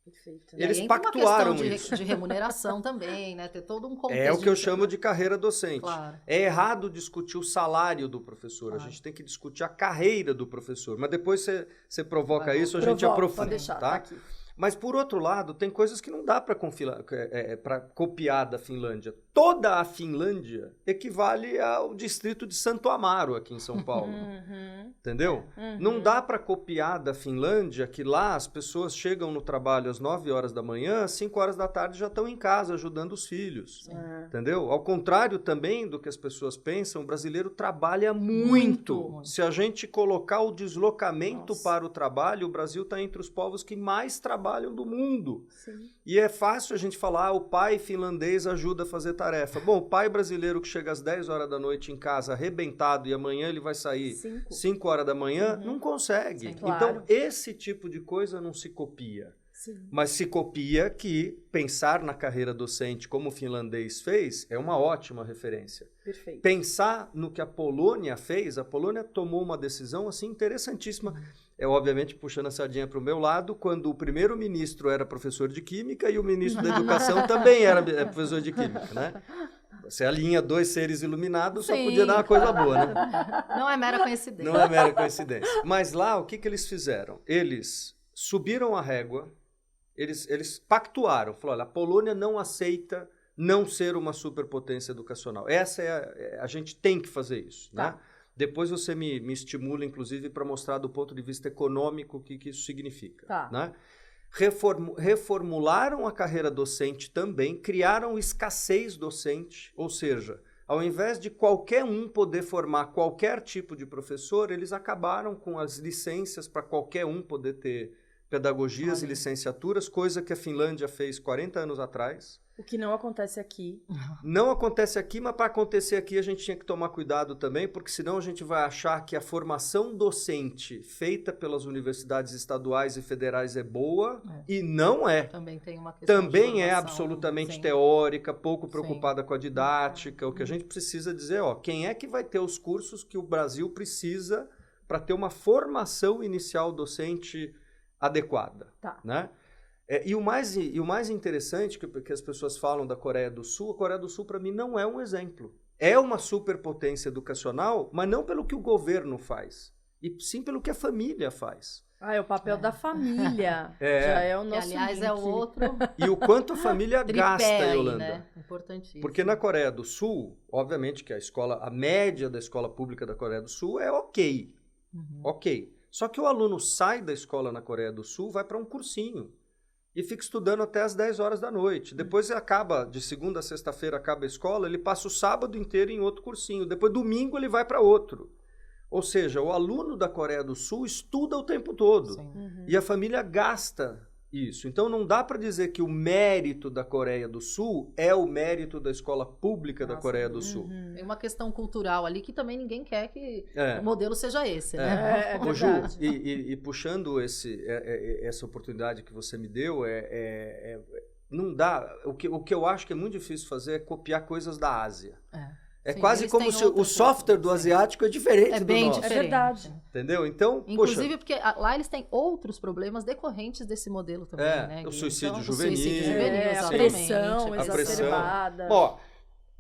Perfeito. Eles pactuaram uma isso. de remuneração também, né? Ter todo um contexto. É o que eu chamo de carreira docente. Claro. É errado discutir o salário do professor. Claro. A gente tem que discutir a carreira do professor. Mas depois você provoca isso, a gente aprofunda. Pode deixar, tá? aqui. Mas, por outro lado, tem coisas que não dá para copiar da Finlândia. Toda a Finlândia equivale ao distrito de Santo Amaro, aqui em São Paulo. Entendeu? Não dá para copiar da Finlândia, que lá as pessoas chegam no trabalho às 9 horas da manhã, às 5 horas da tarde já estão em casa ajudando os filhos. Entendeu? Ao contrário também do que as pessoas pensam, o brasileiro trabalha muito. Se a gente colocar o deslocamento para o trabalho, o Brasil está entre os povos que mais trabalham do mundo. Sim. E é fácil a gente falar, o pai finlandês ajuda a fazer tarefa. Bom, o pai brasileiro que chega às 10 horas da noite em casa arrebentado e amanhã ele vai sair 5 horas da manhã, não consegue. Sim, claro. Então, esse tipo de coisa não se copia. Sim. Mas se copia que pensar na carreira docente como o finlandês fez é uma ótima referência. Perfeito. Pensar no que a Polônia fez, a Polônia tomou uma decisão assim interessantíssima. Obviamente puxando a sardinha para o meu lado, quando o primeiro-ministro era professor de Química e o ministro da Educação também era professor de Química, né? Você alinha dois seres iluminados, só podia dar uma coisa boa, né? Não é mera coincidência. Não é mera coincidência. Mas lá, o que eles fizeram? Eles subiram a régua, eles pactuaram, falaram, olha, a Polônia não aceita não ser uma superpotência educacional. A gente tem que fazer isso, tá, né? Depois você me estimula, inclusive, para mostrar do ponto de vista econômico o que isso significa. Tá. Né? Reformularam a carreira docente também, criaram escassez docente, ou seja, ao invés de qualquer um poder formar qualquer tipo de professor, eles acabaram com as licenças para qualquer um poder ter pedagogias e licenciaturas, coisa que a Finlândia fez 40 anos atrás. O que não acontece aqui. Não acontece aqui, mas para acontecer aqui a gente tinha que tomar cuidado também, porque senão a gente vai achar que a formação docente feita pelas universidades estaduais e federais é boa, e não é. Também tem uma questão Também é absolutamente teórica, pouco preocupada com a didática. O que a gente precisa dizer, quem é que vai ter os cursos que o Brasil precisa para ter uma formação inicial docente adequada, né? E o mais interessante que as pessoas falam da Coreia do Sul, a Coreia do Sul, para mim, não é um exemplo. É uma superpotência educacional, mas não pelo que o governo faz, e sim pelo que a família faz. É o papel da família. Já é o nosso aliás, link. é o outro. E o quanto a família gasta, Yolanda. Né? Importantíssimo. Porque na Coreia do Sul, obviamente que a média da escola pública da Coreia do Sul é ok. Ok. Só que o aluno sai da escola na Coreia do Sul, vai para um cursinho. e fica estudando até as 10 horas da noite. Depois acaba, de segunda a sexta-feira acaba a escola, ele passa o sábado inteiro em outro cursinho. Depois, domingo, ele vai para outro. Ou seja, o aluno da Coreia do Sul estuda o tempo todo. E a família gasta isso. Então, não dá para dizer que o mérito da Coreia do Sul é o mérito da escola pública da Coreia do Sul. Tem uma questão cultural ali que também ninguém quer que o modelo seja esse, né? Ô, Ju, e puxando essa oportunidade que você me deu, não dá. O que eu acho que é muito difícil fazer é copiar coisas da Ásia. Sim, quase como se o software do asiático é diferente do nosso. Diferente. É verdade. Entendeu? Então, inclusive, porque lá eles têm outros problemas decorrentes desse modelo também, né? O suicídio então, juvenil. O suicídio juvenil, a pressão exacerbada. Ó,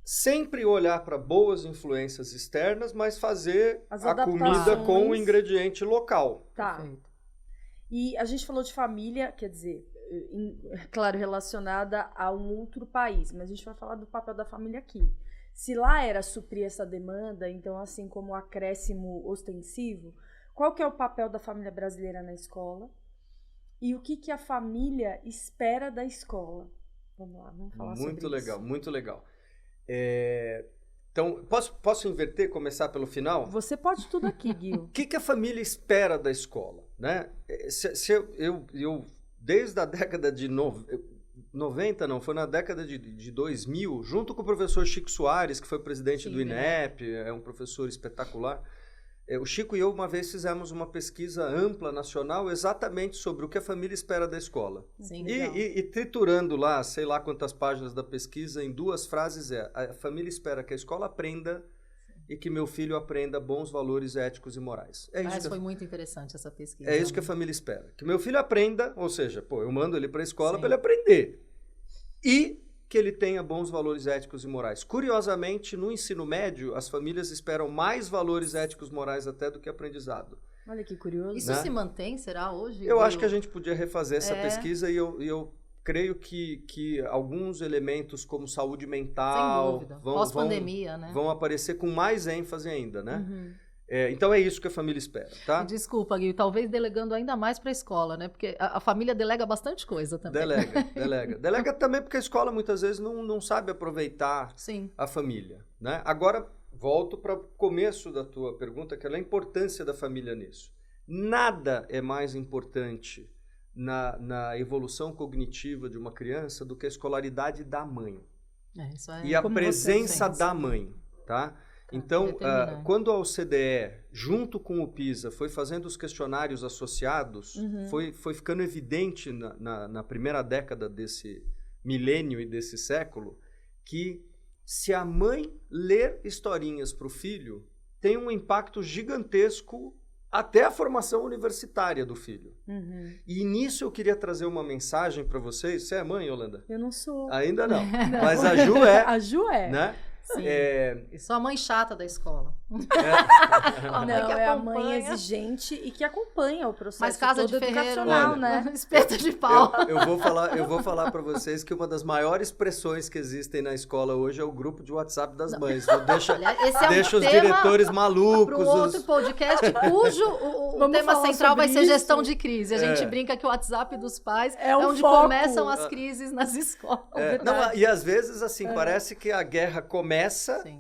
sempre olhar para boas influências externas, mas fazer a comida com o ingrediente local. Tá. Perfeito. E a gente falou de família, quer dizer, claro, relacionada a um outro país, mas a gente vai falar do papel da família aqui. Se lá era suprir essa demanda, então assim como o acréscimo ostensivo, qual que é o papel da família brasileira na escola? E o que a família espera da escola? Vamos lá, vamos falar sobre isso. Muito legal. Então, posso inverter, começar pelo final? Você pode tudo aqui, Gui. O que a família espera da escola? Né? Eu desde a década de 90, não, foi na década de 2000, junto com o professor Chico Soares, que foi presidente do INEP, é um professor espetacular. O Chico e eu, uma vez, fizemos uma pesquisa ampla, nacional, exatamente sobre o que a família espera da escola. Sim, e triturando lá, sei lá quantas páginas da pesquisa, em 2 frases a família espera que a escola aprenda e que meu filho aprenda bons valores éticos e morais. Mas foi muito interessante essa pesquisa. É isso que a família espera. Que meu filho aprenda, ou seja, eu mando ele para a escola para ele aprender. E que ele tenha bons valores éticos e morais. Curiosamente, no ensino médio, as famílias esperam mais valores éticos e morais até do que aprendizado. Olha que curioso. Isso se mantém, será, hoje? Eu acho que a gente podia refazer essa pesquisa e eu creio que alguns elementos como saúde mental pós-pandemia, né? Vão aparecer com mais ênfase ainda, né? Então é isso que a família espera, tá? Desculpa, Gui, talvez delegando ainda mais para a escola, né? Porque a família delega bastante coisa também. Delega também porque a escola muitas vezes não sabe aproveitar a família, né? Agora, volto para o começo da tua pergunta, que é a importância da família nisso. Nada é mais importante na evolução cognitiva de uma criança do que a escolaridade da mãe. E a presença da mãe, tá? Então, quando a OCDE, junto com o PISA, foi fazendo os questionários associados, foi ficando evidente na primeira década desse milênio e desse século que se a mãe ler historinhas para o filho, tem um impacto gigantesco até a formação universitária do filho. E nisso eu queria trazer uma mensagem para vocês. Você é mãe, Yolanda? Eu não sou. Ainda não. Mas a Ju é. A Ju é. Né? Sim. E sou a mãe chata da escola. Não, é a mãe exigente e que acompanha o processo. Mas casa todo de ferreiro, educacional, né? Espeta de pau. Eu vou falar para vocês que uma das maiores pressões que existem na escola hoje é o grupo de WhatsApp das mães. Deixa os diretores malucos. Para um outro podcast cujo o tema central vai ser gestão de crise. A gente brinca que o WhatsApp dos pais é onde começam as crises nas escolas. E às vezes, assim, parece que a guerra começa,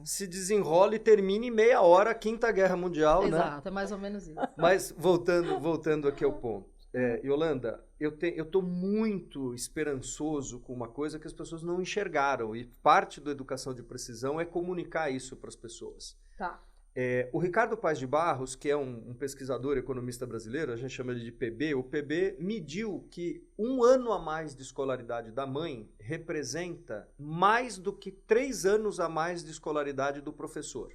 se desenrola e termina em meia hora, a Quinta Guerra Mundial, né? Exato, é mais ou menos isso. Mas voltando aqui ao ponto. Yolanda, eu estou muito esperançoso com uma coisa que as pessoas não enxergaram, e parte da educação de precisão é comunicar isso para as pessoas. Tá. O Ricardo Paes de Barros, que é um pesquisador economista brasileiro, a gente chama ele de PB, o PB mediu que 1 ano a mais de escolaridade da mãe representa mais do que 3 anos a mais de escolaridade do professor.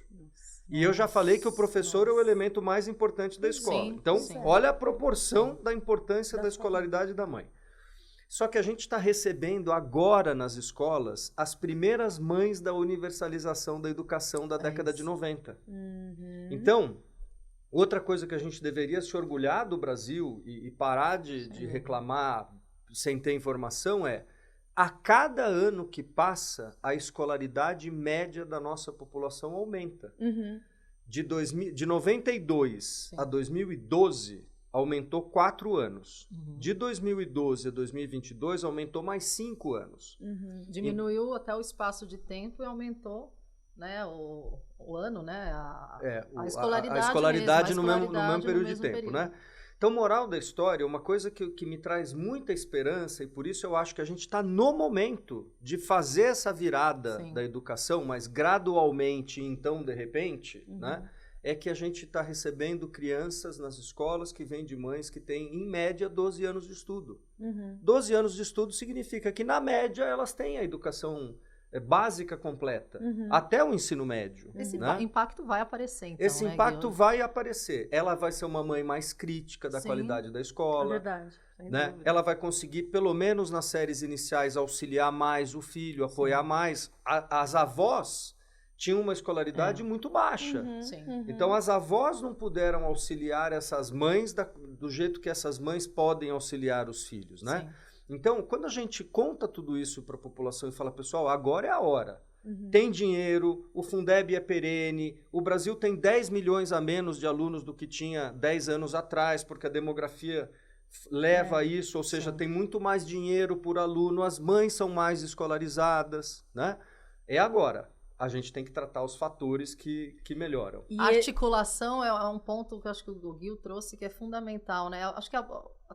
E eu já falei que o professor é o elemento mais importante da escola. Então, olha a proporção da importância da escolaridade da mãe. Só que a gente está recebendo agora nas escolas as primeiras mães da universalização da educação da década de 90. Então, outra coisa que a gente deveria se orgulhar do Brasil e parar de reclamar sem ter informação é: a cada ano que passa, a escolaridade média da nossa população aumenta. De 92 a 2012, aumentou 4 anos. De 2012 a 2022, aumentou mais 5 anos. Diminuiu até o espaço de tempo e aumentou, né, o ano, né, a escolaridade, no mesmo período de tempo, né? Então, moral da história, uma coisa que me traz muita esperança, e por isso eu acho que a gente está no momento de fazer essa virada da educação, mas gradualmente, então, de repente, né? É que a gente está recebendo crianças nas escolas que vêm de mães que têm, em média, 12 anos de estudo. 12 anos de estudo significa que, na média, elas têm a educação básica completa, até o ensino médio. Esse né? impacto vai aparecer, então, Esse impacto vai aparecer. Ela vai ser uma mãe mais crítica da qualidade da escola. É verdade. Né? Ela vai conseguir, pelo menos nas séries iniciais, auxiliar mais o filho, apoiar mais. As avós tinham uma escolaridade muito baixa. Então, as avós não puderam auxiliar essas mães do jeito que essas mães podem auxiliar os filhos, né? Então, quando a gente conta tudo isso para a população e fala, pessoal, agora é a hora. Tem dinheiro, o Fundeb é perene, o Brasil tem 10 milhões a menos de alunos do que tinha 10 anos atrás, porque a demografia leva a isso, ou seja, tem muito mais dinheiro por aluno, as mães são mais escolarizadas, né? É agora. A gente tem que tratar os fatores que melhoram. A articulação é um ponto que eu acho que o Gil trouxe que é fundamental, né? Eu acho que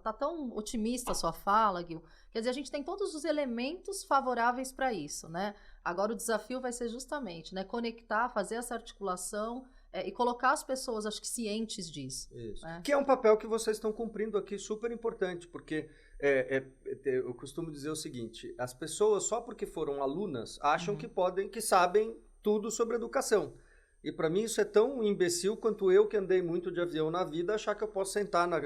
tá tão otimista a sua fala, Gil. Quer dizer, a gente tem todos os elementos favoráveis para isso, né? Agora o desafio vai ser justamente, né, conectar, fazer essa articulação e colocar as pessoas, acho que, cientes disso. Isso. Né? Que é um papel que vocês estão cumprindo aqui super importante, porque eu costumo dizer o seguinte, as pessoas, só porque foram alunas, acham que sabem tudo sobre educação. E para mim isso é tão imbecil quanto eu que andei muito de avião na vida, achar que eu posso sentar na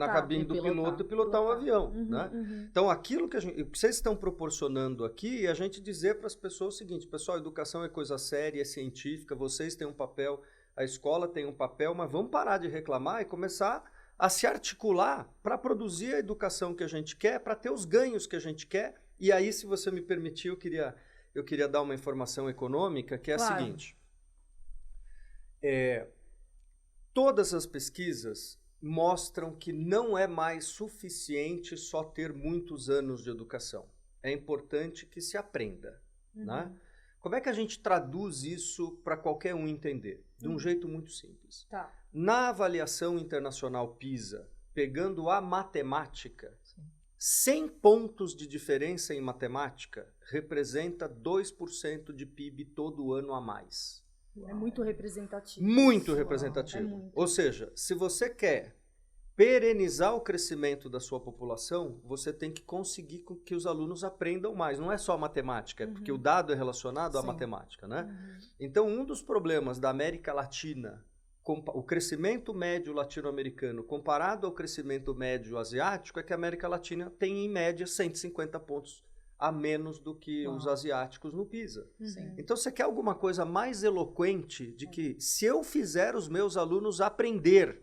cabine do piloto e pilotar um avião. Né? Então aquilo que vocês estão proporcionando aqui é a gente dizer para as pessoas o seguinte, pessoal, educação é coisa séria, é científica, vocês têm um papel, a escola tem um papel, mas vamos parar de reclamar e começar a se articular para produzir a educação que a gente quer, para ter os ganhos que a gente quer. E aí, se você me permitir, eu queria dar uma informação econômica, que é a seguinte. Todas as pesquisas mostram que não é mais suficiente só ter muitos anos de educação. É importante que se aprenda. Né? Como é que a gente traduz isso para qualquer um entender? De um jeito muito simples. Na avaliação internacional PISA, pegando a matemática, 100 pontos de diferença em matemática representa 2% de PIB todo ano a mais. É muito representativo. Muito representativo. Ou seja, se você quer perenizar o crescimento da sua população, você tem que conseguir que os alunos aprendam mais. Não é só matemática, é porque o dado é relacionado à matemática, né? Então, um dos problemas da América Latina, o crescimento médio latino-americano comparado ao crescimento médio asiático, é que a América Latina tem, em média, 150 pontos a menos do que os asiáticos no PISA. Então, você quer alguma coisa mais eloquente de que, se eu fizer os meus alunos aprenderem,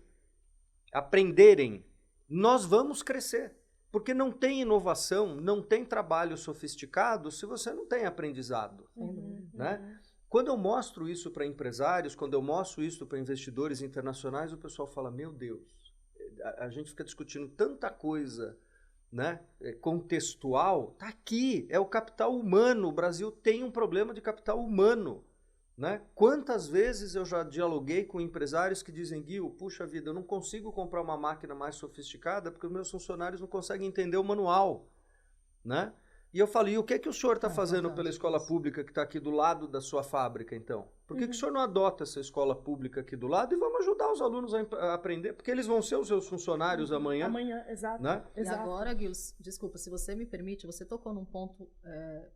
nós vamos crescer. Porque não tem inovação, não tem trabalho sofisticado se você não tem aprendizado. Né? Quando eu mostro isso para empresários, quando eu mostro isso para investidores internacionais, o pessoal fala, meu Deus, a gente fica discutindo tanta coisa, né, contextual, tá aqui, é o capital humano, o Brasil tem um problema de capital humano. Né? Quantas vezes eu já dialoguei com empresários que dizem, Gil, puxa vida, eu não consigo comprar uma máquina mais sofisticada porque os meus funcionários não conseguem entender o manual. Né? E eu falei, e o que o senhor está fazendo pela escola pública que está aqui do lado da sua fábrica, então? Por que o senhor não adota essa escola pública aqui do lado e vamos ajudar os alunos a aprender? Porque eles vão ser os seus funcionários amanhã. Amanhã, exato. Né? E agora, Gil, desculpa, se você me permite, você tocou num ponto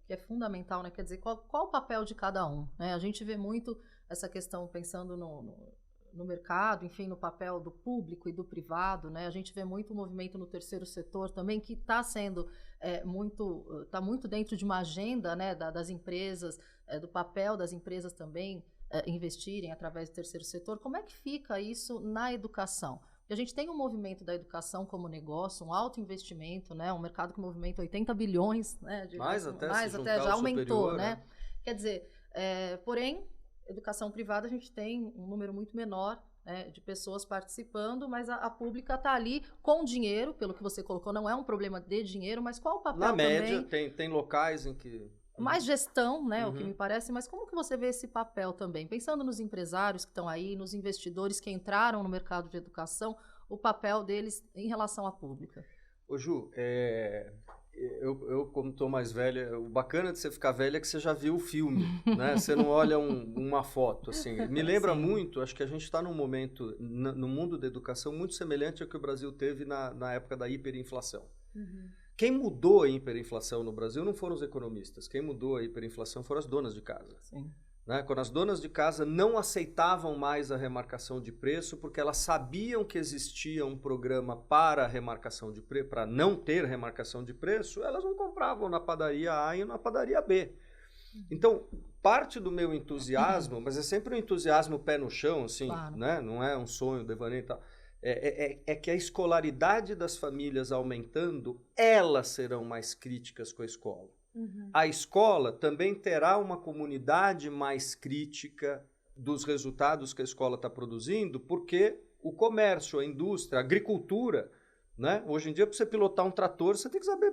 que é fundamental, né? Quer dizer, qual o papel de cada um? Né? A gente vê muito essa questão pensando no mercado, enfim, no papel do público e do privado, né? A gente vê muito movimento no terceiro setor também, que está sendo está muito dentro de uma agenda, né, das empresas, do papel das empresas também investirem através do terceiro setor. Como é que fica isso na educação? Porque a gente tem um movimento da educação como negócio, um alto investimento, né, um mercado que movimenta 80 bilhões, né, mais até já aumentou, superior, né? Quer dizer, porém, educação privada a gente tem um número muito menor de pessoas participando, mas a pública está ali com dinheiro, pelo que você colocou, não é um problema de dinheiro, mas qual o papel Na também? média, tem locais em que... Mais gestão, né, o que me parece, mas como que você vê esse papel também? Pensando nos empresários que estão aí, nos investidores que entraram no mercado de educação, o papel deles em relação à pública. Ô Ju, eu como estou mais velha, o bacana de você ficar velha é que você já viu o filme, né? Você não olha uma foto, assim. Me lembra muito, acho que a gente está num momento, no mundo da educação, muito semelhante ao que o Brasil teve na época da hiperinflação. Quem mudou a hiperinflação no Brasil não foram os economistas. Quem mudou a hiperinflação foram as donas de casa. Sim. Né? Quando as donas de casa não aceitavam mais a remarcação de preço, porque elas sabiam que existia um programa para remarcação de preço, para não ter remarcação de preço, elas não compravam na padaria A e na padaria B. Então, parte do meu entusiasmo, mas é sempre um entusiasmo pé no chão, assim, Claro. né? Não é um sonho, devaneio e tal. É que a escolaridade das famílias aumentando, elas serão mais críticas com a escola. A escola também terá uma comunidade mais crítica dos resultados que a escola está produzindo, porque o comércio, a indústria, a agricultura, né? Hoje em dia, para você pilotar um trator, você tem que saber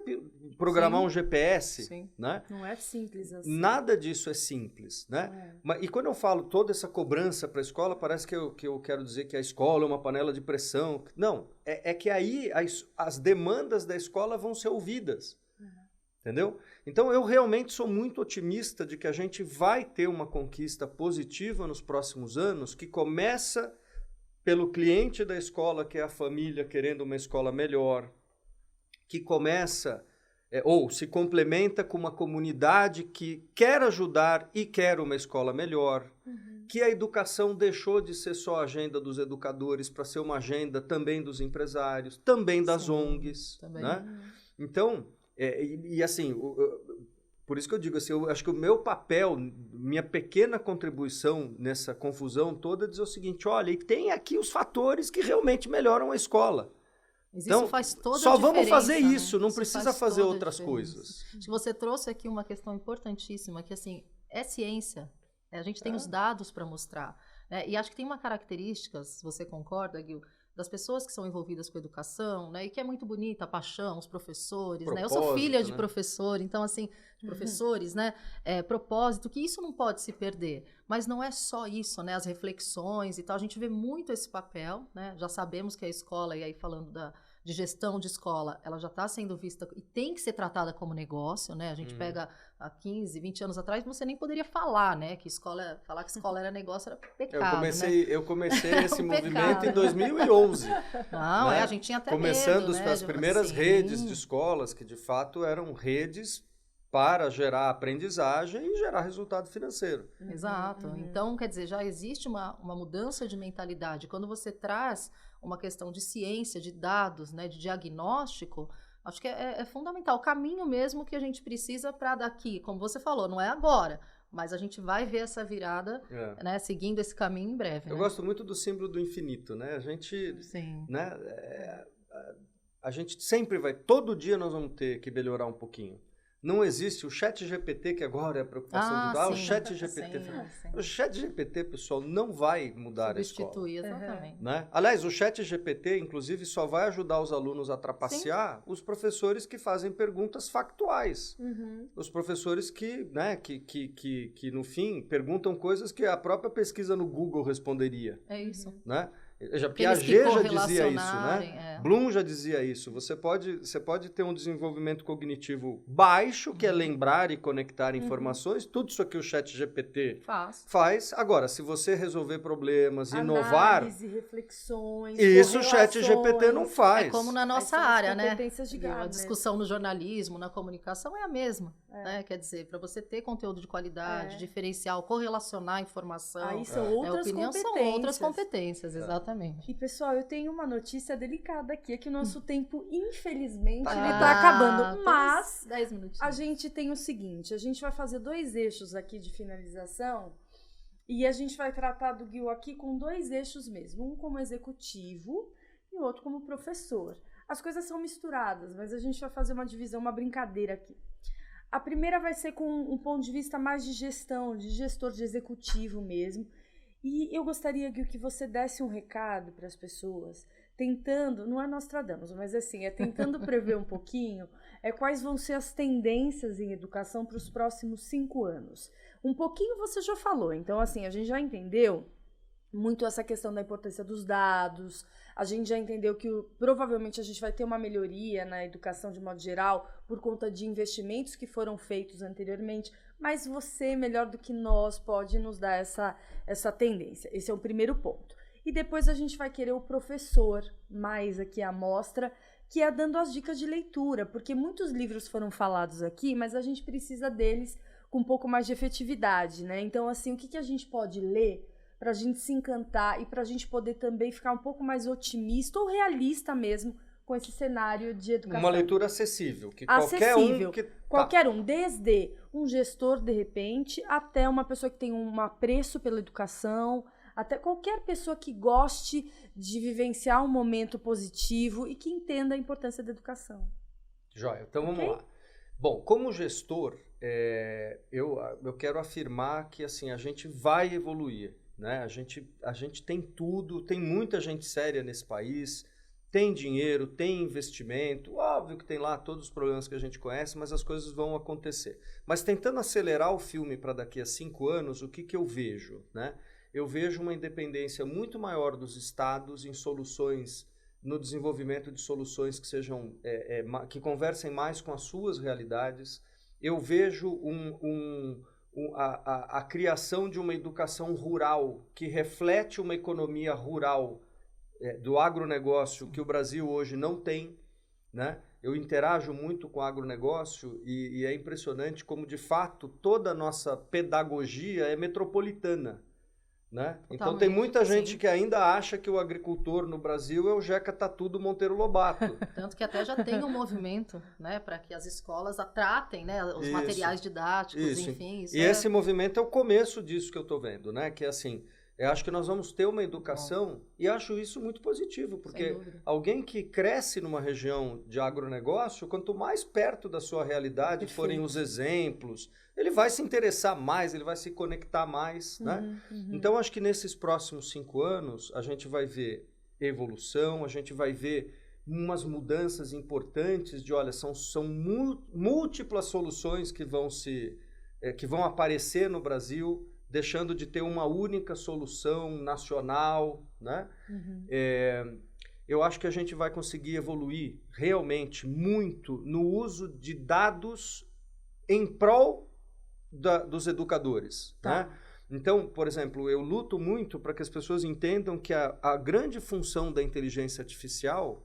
programar um GPS. Né? Não é simples assim. Nada disso é simples. Né? E quando eu falo toda essa cobrança para a escola, parece que eu quero dizer que a escola é uma panela de pressão. Não, é que aí as demandas da escola vão ser ouvidas. Entendeu? Então, eu realmente sou muito otimista de que a gente vai ter uma conquista positiva nos próximos anos, que começa pelo cliente da escola, que é a família querendo uma escola melhor, que começa ou se complementa com uma comunidade que quer ajudar e quer uma escola melhor, que a educação deixou de ser só a agenda dos educadores para ser uma agenda também dos empresários, também das ONGs. Também. Né? Então, assim, por isso que eu digo assim, eu acho que o meu papel, minha pequena contribuição nessa confusão toda é dizer o seguinte, olha, e tem aqui os fatores que realmente melhoram a escola. Mas então, isso faz toda só a diferença, vamos fazer isso, não isso precisa fazer outras coisas. coisas. Você trouxe aqui uma questão importantíssima, que assim, é ciência. A gente tem os dados para mostrar. Né? E acho que tem uma característica, se você concorda, Gil, das pessoas que são envolvidas com a educação, né, e que é muito bonita, a paixão, os professores, né? Eu sou filha de professor, então, assim, de professores, né, propósito, que isso não pode se perder. Mas não é só isso, né, as reflexões e tal, a gente vê muito esse papel, né, já sabemos que a escola, e aí falando de gestão de escola, ela já está sendo vista e tem que ser tratada como negócio, né? A gente pega há 15, 20 anos atrás, você nem poderia falar, né? Falar que escola era negócio era pecado, eu comecei esse movimento em 2011. Não, né? A gente tinha até começando medo, né? as primeiras redes de escolas, que de fato eram redes para gerar aprendizagem e gerar resultado financeiro. Exato. Então, quer dizer, já existe uma mudança de mentalidade. Quando você traz uma questão de ciência, de dados, né, de diagnóstico, acho que é fundamental. O caminho mesmo que a gente precisa para daqui, como você falou, não é agora, mas a gente vai ver essa virada, né, seguindo esse caminho em breve. Eu gosto muito do símbolo do infinito, né? A gente, Sim. Né, a gente sempre vai, todo dia nós vamos ter que melhorar um pouquinho. Não existe o ChatGPT, que agora é a preocupação de o ChatGPT. O ChatGPT, pessoal, não vai mudar a escola. Substituir, exatamente. Né? Aliás, o ChatGPT, inclusive, só vai ajudar os alunos a trapacear os professores que fazem perguntas factuais. Os professores que, né, que, no fim, perguntam coisas que a própria pesquisa no Google responderia. É isso. Né? Piaget já dizia isso, né? Bloom já dizia isso. Você pode ter um desenvolvimento cognitivo baixo, que é lembrar e conectar informações. Tudo isso aqui o ChatGPT faz. Agora, se você resolver problemas, inovar... Análise, reflexões, isso o ChatGPT não faz. É como na nossa área, né? A discussão no jornalismo, na comunicação é a mesma. Né? Quer dizer, para você ter conteúdo de qualidade, diferencial, correlacionar informação... Aí são outras competências. São outras competências, exatamente. E, pessoal, eu tenho uma notícia delicada aqui, é que o nosso tempo, infelizmente, ele tá acabando. Mas 10 minutinhos. A gente tem o seguinte, a gente vai fazer 2 eixos aqui de finalização e a gente vai tratar do Gil aqui com 2 eixos mesmo, um como executivo e o outro como professor. As coisas são misturadas, mas a gente vai fazer uma divisão, uma brincadeira aqui. A primeira vai ser com um ponto de vista mais de gestão, de gestor, de executivo mesmo. E eu gostaria, Gil, que você desse um recado para as pessoas, tentando, não é Nostradamus, mas assim, tentando prever um pouquinho quais vão ser as tendências em educação para os próximos 5 anos. Um pouquinho você já falou, então assim, a gente já entendeu muito essa questão da importância dos dados, a gente já entendeu que provavelmente a gente vai ter uma melhoria na educação de modo geral por conta de investimentos que foram feitos anteriormente, mas você, melhor do que nós, pode nos dar essa tendência. Esse é o primeiro ponto. E depois a gente vai querer o professor, mais aqui à mostra, que é dando as dicas de leitura, porque muitos livros foram falados aqui, mas a gente precisa deles com um pouco mais de efetividade, né? Então, assim, o que a gente pode ler para a gente se encantar e para a gente poder também ficar um pouco mais otimista ou realista mesmo com esse cenário de educação. Uma leitura acessível, que acessível, qualquer um, desde um gestor, de repente, até uma pessoa que tem um apreço pela educação, até qualquer pessoa que goste de vivenciar um momento positivo e que entenda a importância da educação. Joia, então vamos lá. Bom, como gestor, eu quero afirmar que assim, a gente vai evoluir. Né? A gente tem tudo, tem muita gente séria nesse país, tem dinheiro, tem investimento, óbvio que tem lá todos os problemas que a gente conhece, mas as coisas vão acontecer. Mas tentando acelerar o filme para daqui a 5 anos, o que eu vejo? Né? Eu vejo uma independência muito maior dos estados em soluções, no desenvolvimento de soluções que sejam, que conversem mais com as suas realidades. Eu vejo a criação de uma educação rural que reflete uma economia rural do agronegócio que o Brasil hoje não tem, né? Eu interajo muito com o agronegócio e é impressionante como, de fato, toda a nossa pedagogia é metropolitana. Né? Então tem muita gente que ainda acha que o agricultor no Brasil é o Jeca Tatu do Monteiro Lobato. Tanto que até já tem um movimento, né, para que as escolas atratem, né, os materiais didáticos, enfim. E esse movimento é o começo disso que eu estou vendo, né? Que é assim, eu acho que nós vamos ter uma educação e acho isso muito positivo, porque alguém que cresce numa região de agronegócio, quanto mais perto da sua realidade forem os exemplos, ele vai se interessar mais, ele vai se conectar mais, né? Então, acho que nesses próximos 5 anos, a gente vai ver evolução, a gente vai ver umas mudanças importantes de, olha, são múltiplas soluções que vão aparecer no Brasil, deixando de ter uma única solução nacional, né? Eu acho que a gente vai conseguir evoluir realmente muito no uso de dados em prol dos educadores, né? Então, por exemplo, eu luto muito para que as pessoas entendam que a grande função da inteligência artificial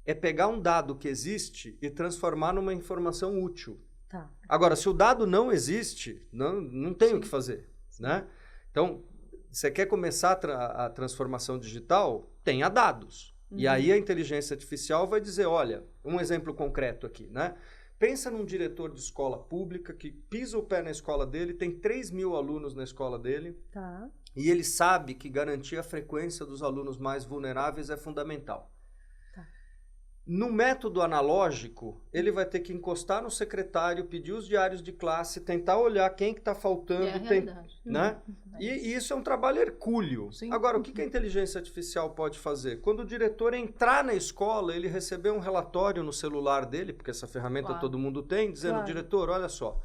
é pegar um dado que existe e transformar numa informação útil. Agora, se o dado não existe, não tem o que fazer, né? Então, você quer começar a transformação digital? Tenha dados. E aí a inteligência artificial vai dizer, olha, um exemplo concreto aqui, né? Pensa num diretor de escola pública que pisa o pé na escola dele, tem 3.000 alunos na escola dele, e ele sabe que garantir a frequência dos alunos mais vulneráveis é fundamental. No método analógico, ele vai ter que encostar no secretário, pedir os diários de classe, tentar olhar quem que está faltando. Né? E isso é um trabalho hercúleo. Agora, o que a inteligência artificial pode fazer? Quando o diretor entrar na escola, ele receber um relatório no celular dele, porque essa ferramenta todo mundo tem, dizendo, diretor, olha só,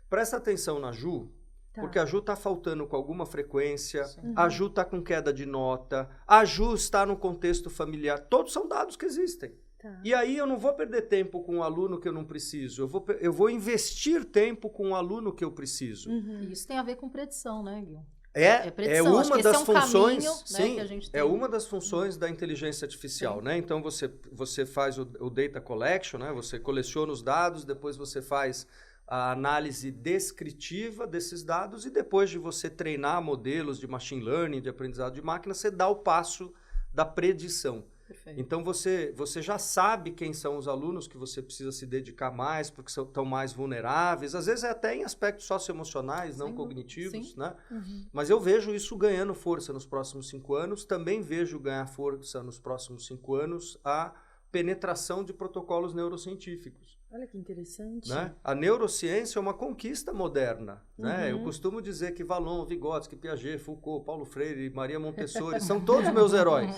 presta atenção na Ju, porque a Ju está faltando com alguma frequência, a Ju está com queda de nota, a Ju está no contexto familiar. Todos são dados que existem. E aí eu não vou perder tempo com um aluno que eu não preciso, eu vou investir tempo com um aluno que eu preciso. Isso tem a ver com predição, né, Gil? É uma das funções, caminho, sim, né, que a gente tem. É uma das funções da inteligência artificial, né? Então você faz o data collection, né? Você coleciona os dados, depois você faz a análise descritiva desses dados e depois de você treinar modelos de machine learning, de aprendizado de máquina, você dá o passo da predição. Então você já sabe quem são os alunos que você precisa se dedicar mais, porque estão mais vulneráveis, às vezes é até em aspectos socioemocionais, não cognitivos, né? Mas eu vejo isso ganhando força nos próximos 5 anos, também vejo ganhar força nos próximos 5 anos penetração de protocolos neurocientíficos. Olha que interessante. Né? A neurociência é uma conquista moderna. Né? Eu costumo dizer que Vallon, Vygotsky, Piaget, Foucault, Paulo Freire, Maria Montessori são todos meus heróis.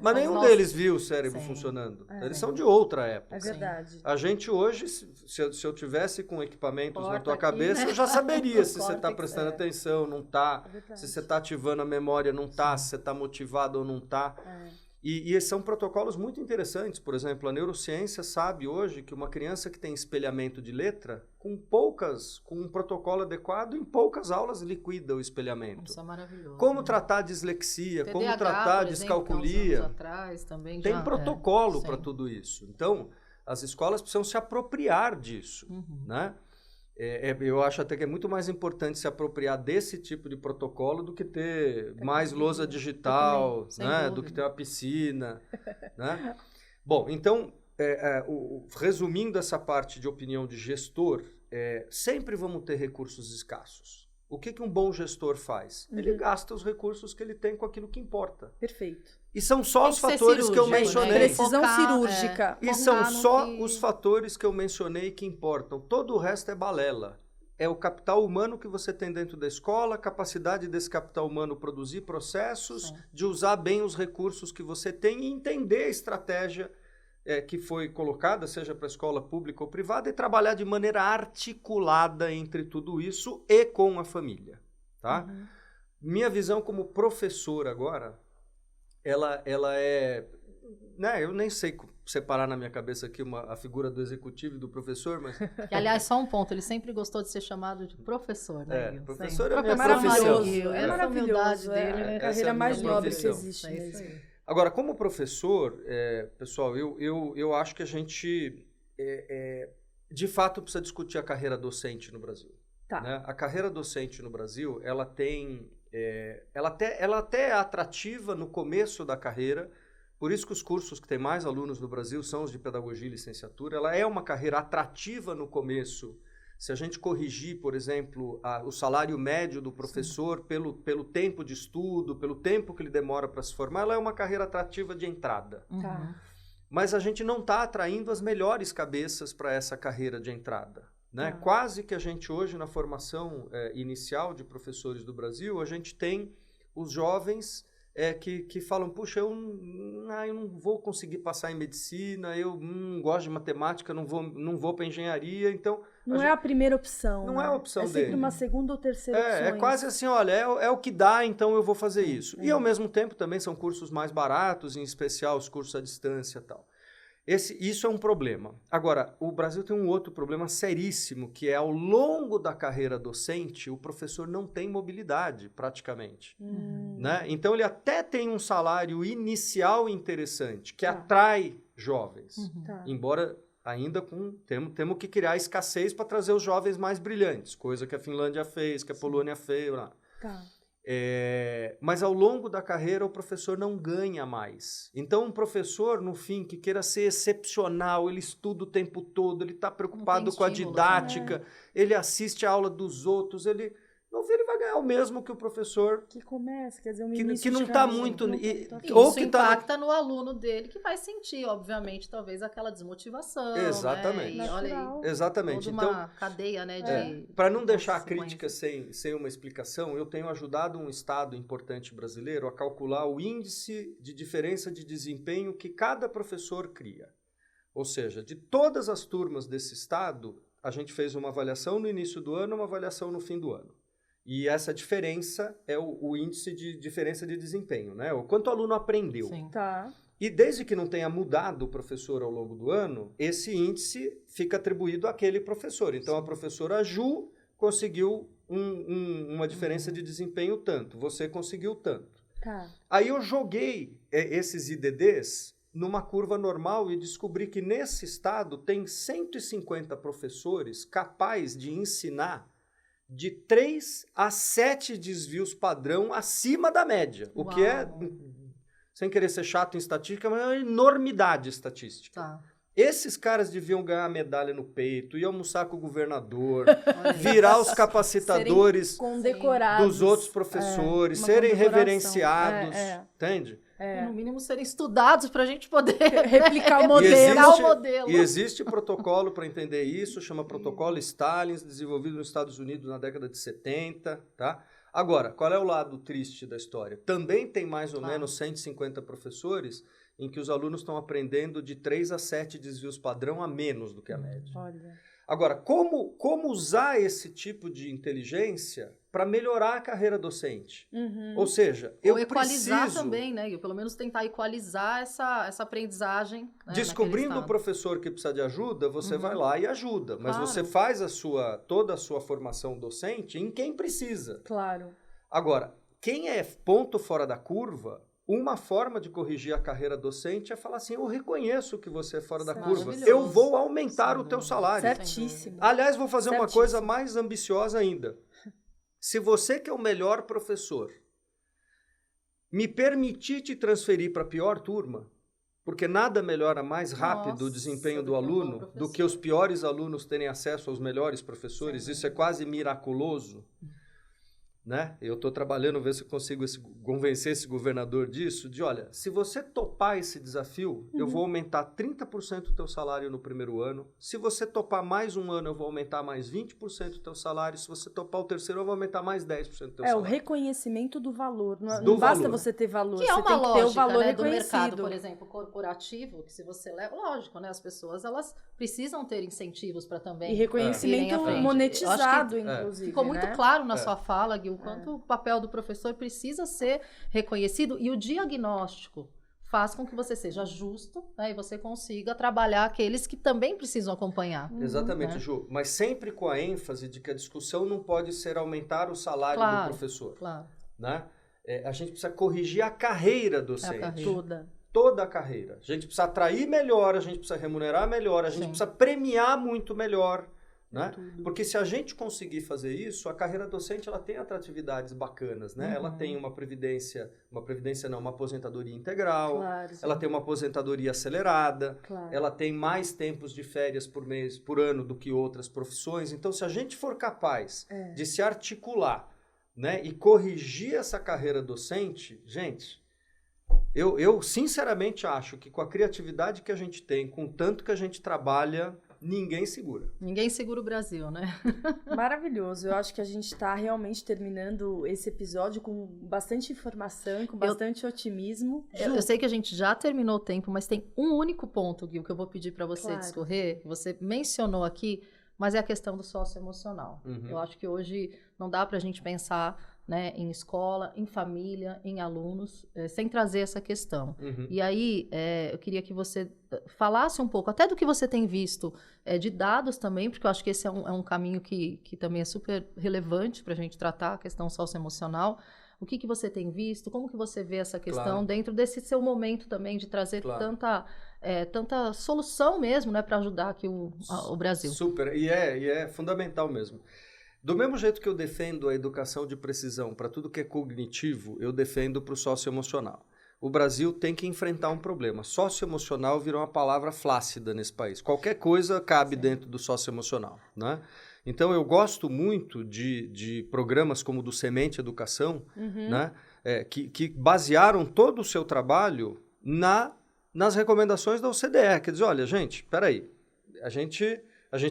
Mas nenhum deles viu o cérebro funcionando. Eles são de outra época. É verdade. A gente hoje, se eu tivesse com equipamentos na tua cabeça, eu já saberia se você está prestando atenção, não está, se você está ativando a memória, não está, se você está motivado ou não está. E são protocolos muito interessantes. Por exemplo, a neurociência sabe hoje que uma criança que tem espelhamento de letra, com um protocolo adequado, em poucas aulas liquida o espelhamento. Isso é maravilhoso. Como tratar dislexia, TDAH, como tratar por exemplo, descalculia. Atrás, também tem já, protocolo para tudo isso. Então, as escolas precisam se apropriar disso, né? Eu acho até que é muito mais importante se apropriar desse tipo de protocolo do que ter mais lousa digital, né? Do que ter uma piscina. Né? Bom, então, resumindo essa parte de opinião de gestor, sempre vamos ter recursos escassos. O que um bom gestor faz? Ele gasta os recursos que ele tem com aquilo que importa. Perfeito. E são só os fatores que eu mencionei. Né? Precisão cirúrgica. E são só os fatores que eu mencionei que importam. Todo o resto é balela. É o capital humano que você tem dentro da escola, a capacidade desse capital humano produzir processos, de usar bem os recursos que você tem e entender a estratégia que foi colocada, seja para a escola pública ou privada, e trabalhar de maneira articulada entre tudo isso e com a família. Tá? Minha visão como professor agora, ela é... Né, eu nem sei separar na minha cabeça aqui a figura do executivo e do professor, mas... Que, aliás, só um ponto, ele sempre gostou de ser chamado de professor, né? Professor é minha profissão. É maravilhoso, dele, a carreira mais nobre que existe mesmo. Agora, como professor, pessoal, eu acho que a gente, de fato, precisa discutir a carreira docente no Brasil. Tá. Né? A carreira docente no Brasil, ela tem... ela até é atrativa no começo da carreira, por isso que os cursos que têm mais alunos no Brasil são os de pedagogia e licenciatura. Ela é uma carreira atrativa no começo. Se a gente corrigir, por exemplo, o salário médio do professor pelo tempo de estudo, pelo tempo que ele demora para se formar, ela é uma carreira atrativa de entrada. Mas a gente não está atraindo as melhores cabeças para essa carreira de entrada. Né? Quase que a gente hoje, na formação inicial de professores do Brasil, a gente tem os jovens... que falam, puxa, eu não vou conseguir passar em medicina, eu não gosto de matemática, não vou para engenharia, então... Não é a primeira opção. Não é a opção dele. É sempre uma segunda ou terceira opção. É quase assim, olha, é o que dá, então eu vou fazer isso. E ao mesmo tempo também são cursos mais baratos, em especial os cursos à distância e tal. Isso é um problema. Agora, o Brasil tem um outro problema seríssimo, que é ao longo da carreira docente, o professor não tem mobilidade, praticamente. Né? Então, ele até tem um salário inicial interessante, que atrai jovens. Embora ainda temos que criar escassez para trazer os jovens mais brilhantes, coisa que a Finlândia fez, que a Polônia fez. Lá. Mas ao longo da carreira o professor não ganha mais. Então um professor, no fim, que queira ser excepcional, ele estuda o tempo todo, ele está preocupado com a didática, ele assiste a aula dos outros, ele vai ganhar o mesmo que o professor que começa, quer dizer, que não está muito... Isso impacta no aluno dele, que vai sentir, obviamente, talvez aquela desmotivação. Exatamente. Né? Olha aí, exatamente. Toda uma cadeia, né, para não deixar a crítica sem uma explicação, eu tenho ajudado um estado importante brasileiro a calcular o índice de diferença de desempenho que cada professor cria. Ou seja, de todas as turmas desse estado, a gente fez uma avaliação no início do ano, uma avaliação no fim do ano. E essa diferença é o índice de diferença de desempenho, né? O quanto o aluno aprendeu. Sim. E desde que não tenha mudado o professor ao longo do ano, esse índice fica atribuído àquele professor. Então, a professora Ju conseguiu uma diferença de desempenho tanto, você conseguiu tanto. Aí eu joguei esses IDDs numa curva normal e descobri que nesse estado tem 150 professores capazes de ensinar de 3 a 7 desvios padrão acima da média. O que é, sem querer ser chato em estatística, mas é uma enormidade estatística. Esses caras deviam ganhar medalha no peito, ir almoçar com o governador, virar os capacitadores dos outros professores, serem reverenciados, entende? no mínimo serem estudados para a gente poder replicar o modelo. E existe protocolo para entender isso, chama Protocolo Stalin, desenvolvido nos Estados Unidos na década de 70, tá? Agora, qual é o lado triste da história? Também tem mais ou menos 150 professores em que os alunos estão aprendendo de 3 a 7 desvios padrão a menos do que a média. Olha. Agora, como usar esse tipo de inteligência para melhorar a carreira docente? Ou seja, eu equalizar preciso... também, né? Pelo menos tentar equalizar essa aprendizagem. Né, descobrindo o professor que precisa de ajuda, você vai lá e ajuda. Mas você faz toda a sua formação docente em quem precisa. Claro. Agora, quem é ponto fora da curva... Uma forma de corrigir a carreira docente é falar assim, eu reconheço que você é fora da curva, eu vou aumentar o teu salário. Certíssimo. Aliás, vou fazer uma coisa mais ambiciosa ainda. Se você que é o melhor professor, me permitir te transferir para a pior turma, porque nada melhora mais rápido o desempenho do aluno do que os piores alunos terem acesso aos melhores professores, isso é quase miraculoso. Né? Eu estou trabalhando, ver se eu consigo convencer esse governador disso, de olha, se você topar esse desafio, eu vou aumentar 30% do teu salário no primeiro ano, se você topar mais um ano, eu vou aumentar mais 20% do teu salário, se você topar o terceiro, eu vou aumentar mais 10% do teu salário. O reconhecimento do valor, não basta você ter valor, que você tem que ter o valor né, reconhecido. Do mercado, por exemplo, corporativo, que se você leva, lógico, né, as pessoas, elas precisam ter incentivos para também... E reconhecimento monetizado, inclusive. Ficou muito claro na sua fala, Gui, o quanto o papel do professor precisa ser reconhecido e o diagnóstico faz com que você seja justo, né, e você consiga trabalhar aqueles que também precisam acompanhar. Exatamente, Ju. Mas sempre com a ênfase de que a discussão não pode ser aumentar o salário do professor. Claro. Né? A gente precisa corrigir a carreira docente. Toda a carreira. A gente precisa atrair melhor, a gente precisa remunerar melhor, a gente precisa premiar muito melhor. Né? Porque se a gente conseguir fazer isso, a carreira docente ela tem atratividades bacanas, né? Ela tem uma aposentadoria integral, ela tem uma aposentadoria acelerada, ela tem mais tempos de férias por ano do que outras profissões. Então, se a gente for capaz de se articular, né, e corrigir essa carreira docente, gente, eu sinceramente acho que com a criatividade que a gente tem, com o tanto que a gente trabalha, ninguém segura. Ninguém segura o Brasil, né? Maravilhoso. Eu acho que a gente está realmente terminando esse episódio com bastante informação, com bastante otimismo. Eu sei que a gente já terminou o tempo, mas tem um único ponto, Gui, que eu vou pedir para você discorrer, que você mencionou aqui, mas é a questão do socioemocional. Eu acho que hoje não dá para a gente pensar, né, em escola, em família, em alunos, sem trazer essa questão. E aí, eu queria que você falasse um pouco, até do que você tem visto, de dados também, porque eu acho que esse é um caminho que também é super relevante para a gente tratar a questão socioemocional. O que você tem visto? Como que você vê essa questão dentro desse seu momento também de trazer tanta solução mesmo, né, para ajudar aqui o Brasil? Super, e é fundamental mesmo. Do mesmo jeito que eu defendo a educação de precisão para tudo que é cognitivo, eu defendo para o socioemocional. O Brasil tem que enfrentar um problema. Socioemocional virou uma palavra flácida nesse país. Qualquer coisa cabe dentro do socioemocional, né? Então, eu gosto muito de programas como o do Semente Educação, né? Que basearam todo o seu trabalho nas recomendações da OCDE. Quer dizer, olha, gente, peraí, a gente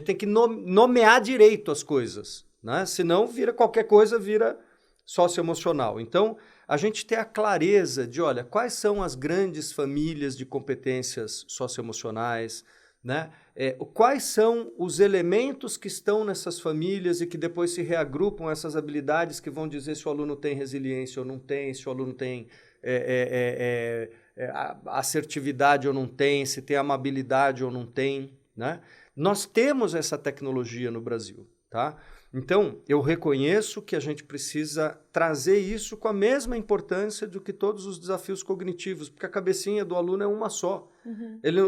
tem que nomear direito as coisas. Né? Senão, qualquer coisa vira socioemocional. Então, a gente ter a clareza de, olha, quais são as grandes famílias de competências socioemocionais, né? Quais são os elementos que estão nessas famílias e que depois se reagrupam essas habilidades que vão dizer se o aluno tem resiliência ou não tem, se o aluno tem assertividade ou não tem, se tem amabilidade ou não tem, né? Nós temos essa tecnologia no Brasil, tá? Então, eu reconheço que a gente precisa trazer isso com a mesma importância do que todos os desafios cognitivos, porque a cabecinha do aluno é uma só.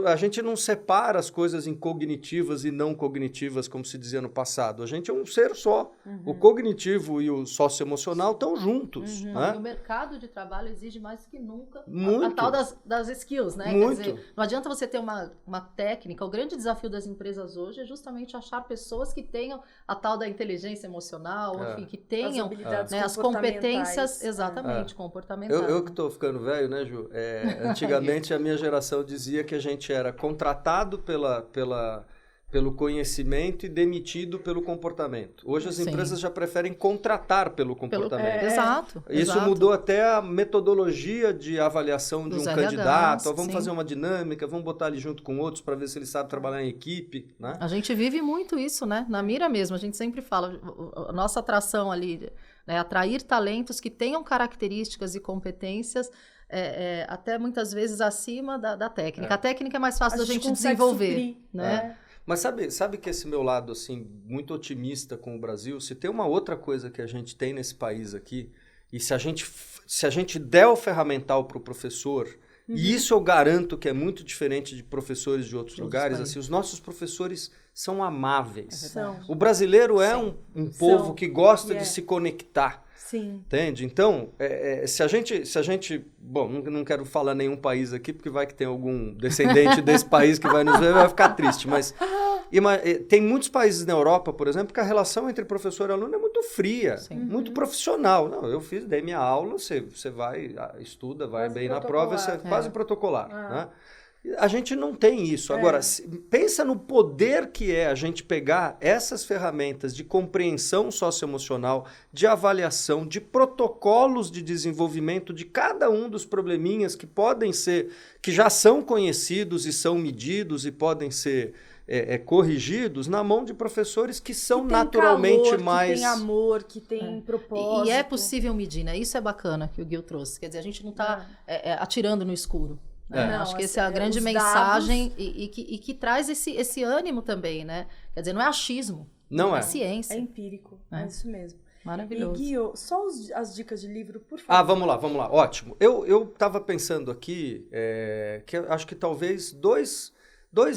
A gente não separa as coisas em cognitivas e não cognitivas, como se dizia no passado. A gente é um ser só. O cognitivo e o socioemocional estão juntos. Né? E o mercado de trabalho exige mais que nunca a tal das skills, né? Muito. Quer dizer, não adianta você ter uma técnica. O grande desafio das empresas hoje é justamente achar pessoas que tenham a tal da inteligência inteligência emocional, enfim, que As tenham habilidades as comportamentais. competências, exatamente, comportamentais. Eu que estou ficando velho, né, Ju? Antigamente a minha geração dizia que a gente era contratado pelo conhecimento e demitido pelo comportamento. Hoje as Sim. empresas já preferem contratar pelo comportamento. Exato. Isso exato. mudou até a metodologia de avaliação de Dos um RHs, candidato. Vamos sim. fazer uma dinâmica, vamos botar ele junto com outros para ver se ele sabe trabalhar em equipe, né? A gente vive muito isso, né? Na Mira mesmo, a gente sempre fala, a nossa atração ali, né? Atrair talentos que tenham características e competências até muitas vezes acima da técnica. A técnica é mais fácil da gente desenvolver, suprir, né? Mas sabe que esse meu lado, assim, muito otimista com o Brasil, se tem uma outra coisa que a gente tem nesse país aqui, e se a gente der o ferramental para o professor, e isso eu garanto que é muito diferente de professores de outros lugares, assim, os nossos professores são amáveis. São. O brasileiro é um povo que gosta de se conectar. Sim. Entende? Então, se a gente... Bom, não quero falar nenhum país aqui, porque vai que tem algum descendente desse país que vai nos ver e vai ficar triste, mas tem muitos países na Europa, por exemplo, que a relação entre professor e aluno é muito fria, muito profissional. Não, dei minha aula, você vai, estuda, vai Quase bem na prova, você é quase protocolar, né? A gente não tem isso. Agora, pensa no poder que é a gente pegar essas ferramentas de compreensão socioemocional, de avaliação, de protocolos de desenvolvimento de cada um dos probleminhas que podem ser, que já são conhecidos e são medidos e podem ser corrigidos na mão de professores que são que tem naturalmente calor, mais... Que tem amor, que tem propósito. E é possível medir, né? Isso é bacana que o Gil trouxe. Quer dizer, a gente não está atirando no escuro. Não, acho que essa é a grande mensagem e que traz esse ânimo também, né? Quer dizer, não é achismo, é ciência. É empírico, é isso mesmo. Maravilhoso. E Gui, só as dicas de livro, por favor. Vamos lá, ótimo. Eu estava pensando aqui que eu acho que talvez dois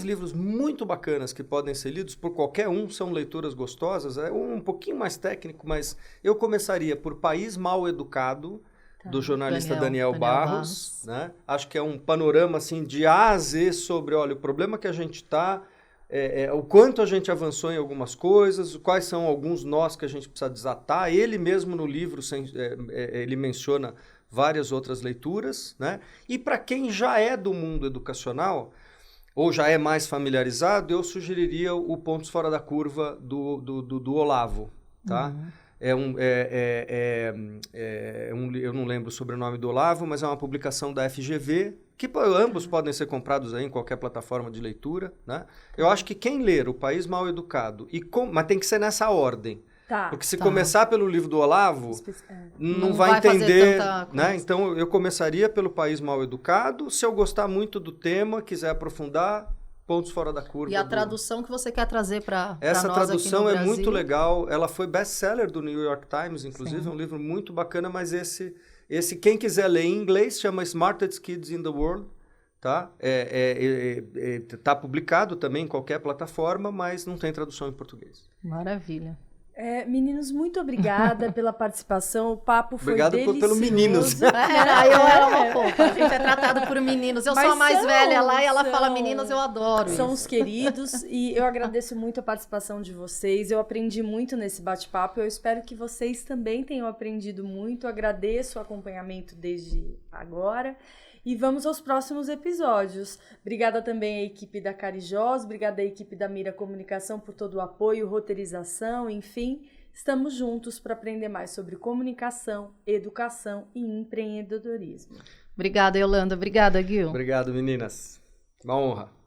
livros muito bacanas que podem ser lidos por qualquer um, são leituras gostosas, um pouquinho mais técnico, mas eu começaria por País Mal Educado, do jornalista Daniel Barros, né? Acho que é um panorama assim, de A a Z sobre, olha, o problema que a gente está, o quanto a gente avançou em algumas coisas, quais são alguns nós que a gente precisa desatar. Ele mesmo no livro, ele menciona várias outras leituras, né? E para quem já é do mundo educacional, ou já é mais familiarizado, eu sugeriria o Pontos Fora da Curva do Olavo, tá? Eu não lembro o sobrenome do Olavo, mas é uma publicação da FGV, que ambos podem ser comprados aí em qualquer plataforma de leitura, né? Eu acho que quem ler O País Mal Educado, mas tem que ser nessa ordem, porque se começar pelo livro do Olavo, não vai entender, né? Então eu começaria pelo País Mal Educado. Se eu gostar muito do tema, quiser aprofundar, Pontos Fora da Curva. E a tradução que você quer trazer para nós aqui no Brasil? Essa tradução é muito legal. Ela foi best-seller do New York Times, inclusive. É um livro muito bacana, mas esse quem quiser ler em inglês, chama Smartest Kids in the World. Tá? Tá publicado também em qualquer plataforma, mas não tem tradução em português. Maravilha. Meninos, muito obrigada pela participação. O papo foi delicioso. Obrigado pelo meninos. Eu era uma fofa. A gente é tratado por meninos. Eu sou a mais velha lá e ela fala meninos, eu adoro. São os queridos e eu agradeço muito a participação de vocês. Eu aprendi muito nesse bate-papo. Eu espero que vocês também tenham aprendido muito. Agradeço o acompanhamento desde agora. E vamos aos próximos episódios. Obrigada também à equipe da Carijós, obrigada à equipe da Mira Comunicação por todo o apoio, roteirização, enfim. Estamos juntos para aprender mais sobre comunicação, educação e empreendedorismo. Obrigada, Yolanda. Obrigada, Gil. Obrigado, meninas. Uma honra.